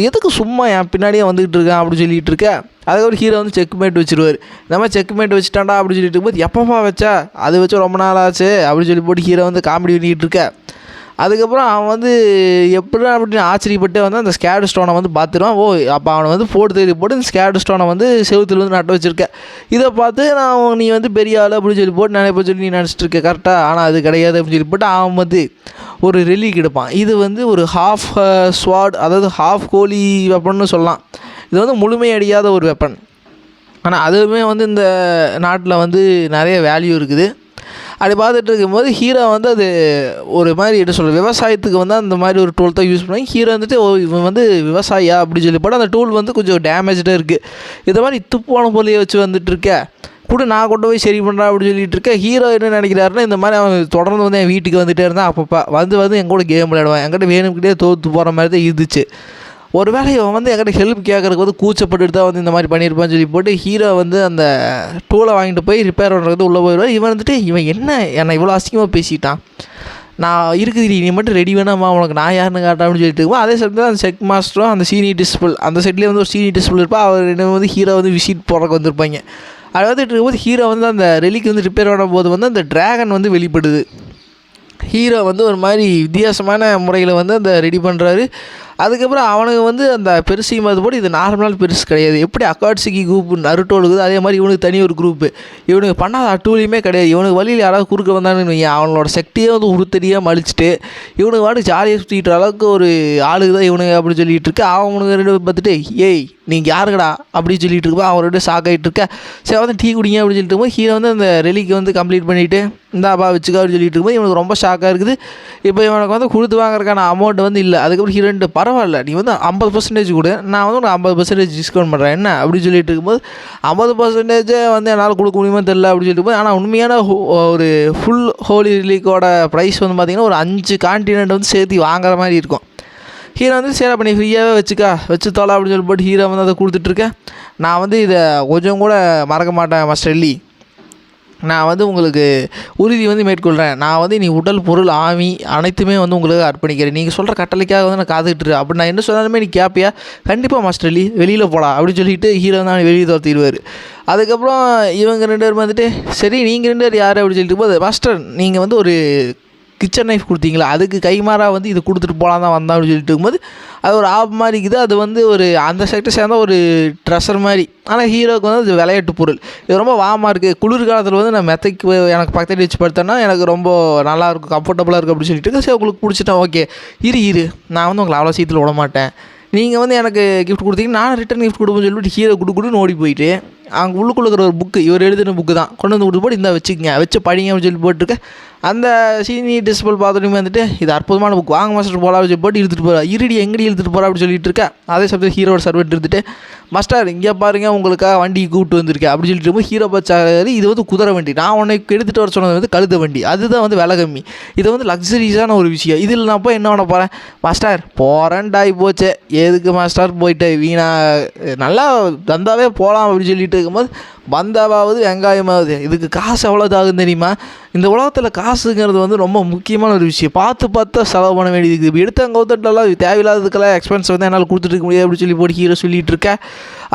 எதுக்கு சும்மா என் பின்னாடியே வந்துக்கிட்டு இருக்கேன் அப்படின்னு சொல்லிட்டு இருக்கேன். அதுக்கப்புறம் ஹீரோ வந்து செக் மேட் வச்சுருவார். இந்த மாதிரி செக் மேட் வச்சுட்டாண்டா அப்படின்னு சொல்லிட்டு இருக்கும்போது எப்பப்பா வச்சா அது வச்சு ரொம்ப நாள் ஆச்சு அப்படின்னு சொல்லி போட்டு ஹீரோ வந்து காமெடி பண்ணிக்கிட்டு இருக்கேன். அதுக்கப்புறம் அவன் வந்து எப்படின்னா அப்படின்னு ஆச்சரியப்பட்டு வந்து அந்த ஸ்கேடு ஸ்டோனை வந்து பார்த்துருவான். ஓ அப்போ அவனை வந்து போட்டு இந்த ஸ்கேடு ஸ்டோனை வந்து செவுத்தில் வந்து நட்டு வச்சுருக்கேன். இதை பார்த்து நீ வந்து பெரிய ஆள் அப்படின்னு சொல்லி போட்டு நினைப்ப சொல்லி நீ நினச்சிட்டு இருக்க கரெக்டாக, ஆனால் அது கிடையாது அப்படின்னு சொல்லி போட்டு அவன் வந்து ஒரு ரெலிக் எடுப்பான். இது வந்து ஒரு ஹாஃப் ஸ்வாட், அதாவது ஹாஃப் கோலி வெப்பன்னு சொல்லலாம். இது வந்து முழுமையடியாத ஒரு வெப்பன். ஆனால் அதுவுமே வந்து இந்த நாட்டில் வந்து நிறைய வேல்யூ இருக்குது. அப்படி பார்த்துட்டு இருக்கும்போது ஹீரோ வந்து அது ஒரு மாதிரி என்ன சொல்கிறது, விவசாயத்துக்கு வந்து அந்த மாதிரி ஒரு டூல் தான் யூஸ் பண்ணுவாங்க. ஹீரோ வந்துட்டு இவன் வந்து விவசாயியா அப்படின்னு சொல்லி போட்டு அந்த டூல் வந்து கொஞ்சம் டேமேஜாக இருக்குது. இதை மாதிரி துப்பான பொருளையை வச்சு வந்துட்டு இருக்க கூட நான் கொண்டு போய் சரி பண்ணுறேன் அப்படின்னு சொல்லிட்டு இருக்கேன். ஹீரோ என்ன நினைக்கிறாருன்னா, இந்த மாதிரி அவன் தொடர்ந்து வந்து என் வீட்டுக்கு வந்துகிட்டே இருந்தான். அப்பப்போ வந்து என் கூட கேம் விளையாடுவான். என்கிட்ட வேணும்கிட்டே தோற்று போகிற மாதிரி தான் இருந்துச்சு. ஒரு வேளை இவன் வந்து என்கிட்ட ஹெல்ப் கேட்குறதுக்கு வந்து கூச்சப்பட்டுட்டு தான் வந்து இந்த மாதிரி பண்ணியிருப்பான்னு சொல்லி போட்டு ஹீரோ வந்து அந்த டூலை வாங்கிட்டு போய் ரிப்பேர் பண்ணுறது உள்ளே போயிடுவார். இவன் வந்துட்டு இவன் என்னை இவ்வளோ அசிங்கமாக பேசிட்டான், நான் இருக்குது நீ மட்டும் ரெடி வேணாமா, உனக்கு நான் யாருன்னு காட்டேன் அப்படின்னு சொல்லிட்டு இருக்கோம். அதே சமயத்தில் அந்த செக் மாஸ்டரும் அந்த சீனியர் டிஸ்பிள் அந்த செட்லேயே வந்து ஒரு சீனியர் டிஸ்பிள் இருப்பா. அவர் என்ன வந்து ஹீரோ வந்து விசிட் போடுறதுக்கு வந்திருப்பாங்க. அது வந்துட்டு இருக்கும்போது ஹீரோ வந்து அந்த ரெலிக்கு வந்து ரிப்பேர் பண்ணும்போது வந்து அந்த ட்ராகன் வந்து வெளிப்படுது. ஹீரோ வந்து ஒரு மாதிரி வித்தியாசமான முறையில் வந்து அந்த ரெடி பண்ணுறாரு. அதுக்கப்புறம் அவனுக்கு வந்து அந்த பெருசையும் பார்த்து போட்டு இது நார்மலான பெருசு கிடையாது. எப்படி அக்காட்சிக்கு குரூப் நருட்டோ இருக்குது அதே மாதிரி இவனுக்கு தனி ஒரு குரூப்பு. இவனுக்கு பண்ணாத அட்டூழியுமே கிடையாது. இவனுக்கு வழியில் யாராவது குறுக்க வந்தான்னு வைங்க, அவனோட சக்தியே வந்து உருத்தடியாக மலிச்சிட்டு இவனுக்கு வாட்டுக்கு ஜாலியாக சுற்றிக்கிற அளவுக்கு ஒரு ஆளுக்கு தான் இவனுக்கு அப்படின்னு சொல்லிகிட்டு இருக்கு. அவனுக்கு ரெண்டு பார்த்துட்டு ஏய் நீங்கள் யாருக்கடா அப்படின்னு சொல்லிட்டு இருப்பா. அவன் ரெண்டு ஷாக் ஆகிட்டு இருக்கா. சரி வந்து டீ குடிங்க அப்படின்னு சொல்லிட்டு இருக்கும்போது ஹீரோ வந்து அந்த ரெலிக்கு வந்து கம்ப்ளீட் பண்ணிவிட்டு இந்தாப்பா வச்சுக்கா அப்படின்னு சொல்லிட்டு இருக்கும்போது இவனுக்கு ரொம்ப ஷாக்காக இருக்குது. இப்போ இவனுக்கு வந்து கொடுத்து வாங்குறதுக்கான அமௌண்ட் வந்து இல்லை. அதுக்கப்புறம் ஹீரோன்ட்டு பரவாயில்ல நீ வந்து 50% கூட நான் வந்து ஒரு 50% டிஸ்கவுண்ட் பண்ணுறேன் என்ன அப்படின்னு சொல்லிட்டு இருக்கும்போது 50% வந்து என்னால் கொடுக்க முடியுமா தெரியல அப்படின்னு சொல்லிட்டு போது. ஆனால் உண்மையான ஒரு ஃபுல் ஹோலி ரிலீக்கோட ப்ரைஸ் வந்து பார்த்திங்கன்னா ஒரு 5 கான்டினென்ட் வந்து சேர்த்து வாங்குற மாதிரி இருக்கும். ஹீரோ வந்து சரி அப்போ நீ ஃப்ரீயாகவே வச்சு தோலை அப்படின்னு சொல்லி போட்டு ஹீரோ வந்து அதை கொடுத்துட்ருக்கேன். நான் வந்து இதை கொஞ்சம் கூட மறக்க மாட்டேன் மாஸ்டர் எல்லி, நான் வந்து உங்களுக்கு உறுதி வந்து மேற்கொள்கிறேன். நான் வந்து நீ உடல், பொருள், ஆவி அனைத்துமே வந்து உங்களுக்கு அர்ப்பணிக்கிறேன். நீங்கள் சொல்கிற கட்டளைக்காக வந்து நான் காத்துக்கிட்டுருக்கேன். அப்படி நான் என்ன சொன்னாலுமே நீ கேட்பியா? கண்டிப்பாக மாஸ்டர் அலி, வெளியில் போடா அப்படின்னு சொல்லிட்டு ஹீரோ தான் வெளியே துரத்திடுவார். அதுக்கப்புறம் இவங்க 2 பேரும் வந்துட்டு, சரி நீங்கள் 2 பேர் யார் அப்படின்னு சொல்லிட்டு போது, மாஸ்டர் நீங்கள் வந்து ஒரு கிச்சன் நைஃப் கொடுத்தீங்களா, அதுக்கு கைமாறாக வந்து இது கொடுத்துட்டு போகலாம் தான் வந்தான் அப்படின்னு சொல்லிட்டு இருக்கும்போது, அது ஒரு ஆப் மாதிரி இருக்குது. அது வந்து ஒரு அந்த செக்டர் சேர்ந்த ஒரு ட்ரெஷர் மாதிரி. ஆனால் ஹீரோவுக்கு வந்து அது விளையாட்டு பொருள். இது ரொம்ப வாமாக இருக்குது. குளிர்காலத்தில் வந்து நான் மெத்தைக்கு எனக்கு பக்கத்தில் வச்சு படுத்தேன்னா எனக்கு ரொம்ப நல்லாயிருக்கும், கம்ஃபர்டபுளாக இருக்குது அப்படின்னு சொல்லிட்டு சரி உங்களுக்கு பிடிச்சிட்டேன், ஓகே இரு நான் வந்து உங்களை அவ்வளோ சீக்கிரத்தில் விட மாட்டேன், நீங்கள் வந்து எனக்கு கிஃப்ட் கொடுத்தீங்கன்னா நான் ரிட்டன் கிஃப்ட் கொடுப்பேன்னு சொல்லிட்டு ஹீரோ கொடுன்னு ஓடி போயிட்டு அங்கே உள்ளுக்குள்ள இருக்கிற ஒரு புக்கு, இவர் எழுதின புக்கு தான் கொண்டு வந்து கொடுத்து போட்டு இந்த வச்சுக்கங்க, வச்சு படிங்க அப்படின்னு சொல்லி போட்டுருக்க. அந்த சீனியர் டிஸ்பிள் பார்த்துட்டுமே வந்துட்டு இது அற்புதமான புக், வாங்க மாஸ்டர் போகலாம் அப்படின்னு சொல்லி போட்டு இழுத்துட்டு போகிறா. இருடி எங்கடி இழுத்துட்டு போகிறா அப்படின்னு சொல்லிட்டு இருக்கேன். அதே சமயத்தில் ஹீரோட சர்வெண்ட் இருந்துட்டு, மாஸ்டர் இங்கே பாருங்கள் உங்களுக்காக வண்டி கூப்பிட்டு வந்திருக்கேன் அப்படின்னு சொல்லிட்டு இருக்கும்போது ஹீரோ பச்சாரு, இது வந்து குதிரை வண்டி, நான் உனக்கு எடுத்துகிட்டு வர சொன்னது வந்து கழுத வண்டி, அதுதான் வந்து விலை கம்மி, இது வந்து லக்ஸரிஸான ஒரு விஷயம், இதில் நான் போய் என்ன பண்ண போகிறேன், மாஸ்டர் போகிறேன்டாய் போச்சே எதுக்கு மாஸ்டர் போயிட்டு வீணா நல்லா தந்தாவே போகலாம் அப்படின்னு சொல்லிட்டு இருக்கும்போது, பந்தாவாவது வெங்காயமாவது இதுக்கு காசு எவ்வளோ ஆகுதுன்னு தெரியுமா? இந்த உலகத்தில் காசுங்கிறது வந்து ரொம்ப முக்கியமான ஒரு விஷயம். பார்த்து செலவு பண்ண வேண்டியது இருக்குது. இப்போ எடுத்த கவுத்தட்டெல்லாம் தேவையில்லாததுக்கெல்லாம் எக்ஸ்பென்ஸ் வந்து என்னால் கொடுத்துட்டு இருக்க முடியாது அப்படின்னு சொல்லி போட்டு ஹீரோ சொல்லிகிட்டு இருக்கேன்.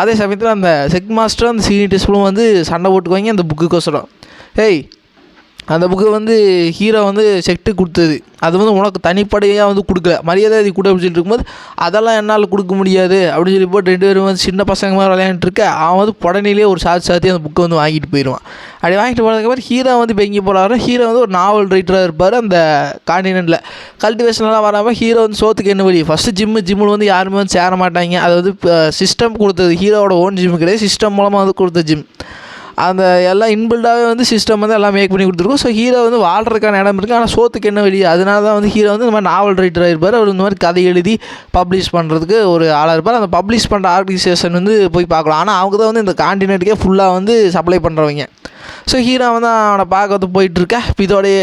அதே சமயத்தில் அந்த செக் மாஸ்டரும் அந்த சீனியர் டிஸ்பிளும் வந்து சண்டை போட்டுக்குவாங்க அந்த புக்குக்கோசரம். ஏய் அந்த புக்கு வந்து ஹீரோ வந்து செட்டு கொடுத்தது, அது வந்து உனக்கு தனிப்படையாக வந்து கொடுக்கல, மரியாதை அது கூட அப்படின்னு சொல்லிட்டு இருக்கும்போது அதெல்லாம் என்னால் கொடுக்க முடியாது அப்படின்னு சொல்லி போட்டு 2 பேரும் வந்து சின்ன பசங்க மாதிரி விளையாண்டுருக்க. அவன் வந்து புடனிலே ஒரு சாத்தி அந்த புக்கை வந்து வாங்கிட்டு போயிடுவான். அப்படி வாங்கிட்டு போனதுக்கப்புறம் ஹீரோ வந்து இப்போ எங்கே போகிறாரு, ஹீரோ வந்து ஒரு நாவல் ரைட்டராக இருப்பார் அந்த காண்டினென்ட்டில். கல்டிவேஷன்லாம் வராமல் ஹீரோ வந்து சோத்துக்கு என்ன வழி, ஃபஸ்ட்டு ஜிம்மில் வந்து யாருமே வந்து சேர மாட்டாங்க. அது வந்து சிஸ்டம் கொடுத்தது, ஹீரோவோட ஓன் ஜிம்மு கிடையாது, சிஸ்டம் மூலமாக வந்து கொடுத்த ஜிம். அந்த எல்லாம் இன்பில்டாகவே வந்து சிஸ்டம் வந்து எல்லாம் மேக் பண்ணி கொடுத்துருக்கோம். ஸோ ஹீரோ வந்து வாழ்கிறதுக்கான இடம் இருக்குது, ஆனால் சோத்துக்கு என்ன வழி. அதனால தான் வந்து ஹீரோ வந்து இந்த மாதிரி நாவல் ரைட்டராக இருப்பார். அவர் இந்த மாதிரி கதை எழுதி பப்ளிஷ் பண்ணுறதுக்கு ஒரு ஆளாக இருப்பார். அந்த பப்ளிஷ் பண்ணுற ஆர்கனைசேஷன் வந்து போய் பார்க்கலாம். ஆனால் அவங்க தான் வந்து இந்த காண்டினென்ட்டுக்கே ஃபுல்லாக வந்து சப்ளை பண்ணுறவங்க. ஸோ ஹீரோ வந்து அவனை பார்க்க வந்து போயிட்டுருக்க. இப்போ இதோடைய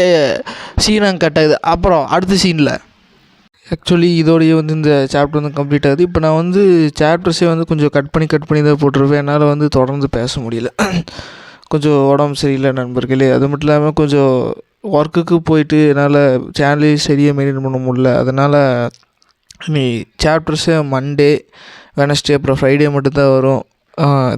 சீனம் கட்டாகுது. அப்புறம் அடுத்த சீனில் ஆக்சுவலி இதோடைய வந்து இந்த சாப்டர் வந்து கம்ப்ளீட் ஆகுது. இப்போ நான் வந்து சாப்டர்ஸே வந்து கொஞ்சம் கட் பண்ணி தான் போட்டிருப்பேன். என்னால் வந்து தொடர்ந்து பேச முடியல, கொஞ்சம் உடம்பு சரியில்லை நண்பர்களே. அது மட்டும் இல்லாமல் கொஞ்சம் ஒர்க்குக்கு போயிட்டு என்னால் சேனலே சரியாக மெயின்டைன் பண்ண முடியல. அதனால் நீ சாப்டர்ஸே மண்டே, வெனஸ்டே, அப்புறம் ஃப்ரைடே மட்டும்தான் வரும்.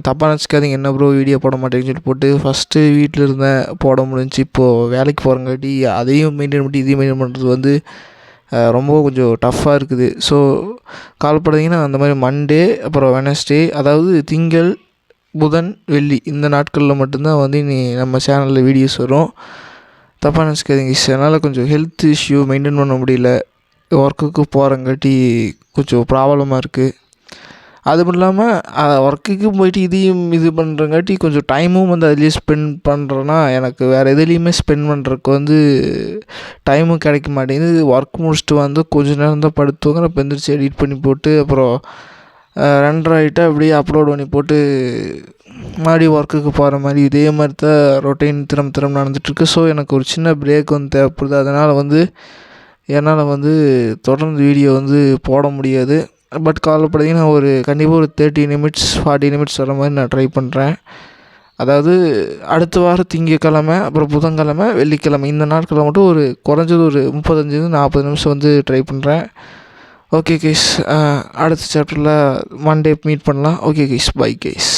தப்பாக நினச்சிக்காதீங்க, என்ன ப்ரோ வீடியோ போட மாட்டேங்குன்னு சொல்லிட்டு போட்டு. ஃபஸ்ட்டு வீட்டில் இருந்தேன் போட முடிஞ்சு, இப்போது வேலைக்கு போகிறங்காட்டி அதையும் மெயின்டைன் பண்ணி இதையும் மெயின்டைன் பண்ணுறது வந்து ரொம்ப கொஞ்சம் டஃப்பாக இருக்குது. ஸோ கால்படுறீங்கன்னா அந்த மாதிரி மண்டே அப்புறம் வெனஸ்டே, அதாவது திங்கள், புதன், வெள்ளி இந்த நாட்களில் மட்டும்தான் வந்து நீ நம்ம சேனலில் வீடியோஸ் வரும். தப்பாக நினச்சிக்காதீங்க. அதனால் கொஞ்சம் ஹெல்த் இஷ்யூ மெயின்டைன் பண்ண முடியல, ஒர்க்குக்கு போகிறங்காட்டி கொஞ்சம் ப்ராப்ளமாக இருக்குது. அது மட்டும் இல்லாமல் ஒர்க்குக்கு போயிட்டு இதையும் இது பண்ணுறங்காட்டி கொஞ்சம் டைமும் வந்து அதுலேயே ஸ்பெண்ட் பண்ணுறேன்னா எனக்கு வேறு எதுலேயுமே ஸ்பெண்ட் பண்ணுறதுக்கு வந்து டைமும் கிடைக்க மாட்டேங்குது. ஒர்க் முடிச்சுட்டு வந்து கொஞ்சம் நேரம் தான் படுத்துவாங்க, நான் எந்திரிச்சு எடிட் பண்ணி போட்டு அப்புறம் 2:30 ஆகிட்டா அப்படியே அப்லோட் பண்ணி போட்டு மறுபடியும் ஒர்க்குக்கு போகிற மாதிரி இதே மாதிரி தான் ரொட்டீன் திரும்ப நடந்துகிட்ருக்கு. ஸோ எனக்கு ஒரு சின்ன பிரேக் வந்து தேவைப்படுது. அதனால் வந்து என்னால் வந்து தொடர்ந்து வீடியோ வந்து போட முடியாது. பட் கவலைப்படாதீங்க, நான் கண்டிப்பாக ஒரு 30 நிமிட்ஸ் 40 நிமிட்ஸ் வர மாதிரி நான் ட்ரை பண்ணுறேன். அதாவது அடுத்த வாரம் திங்கக்கிழமை, அப்புறம் புதன்கிழமை, வெள்ளிக்கிழமை இந்த நாட்களில் மட்டும் குறைஞ்சது ஒரு 35-40 நிமிஷம் வந்து ட்ரை பண்ணுறேன். ஓகே கைஸ், அடுத்த சாப்டரில் மண்டே மீட் பண்ணலாம். Okay guys, bye guys.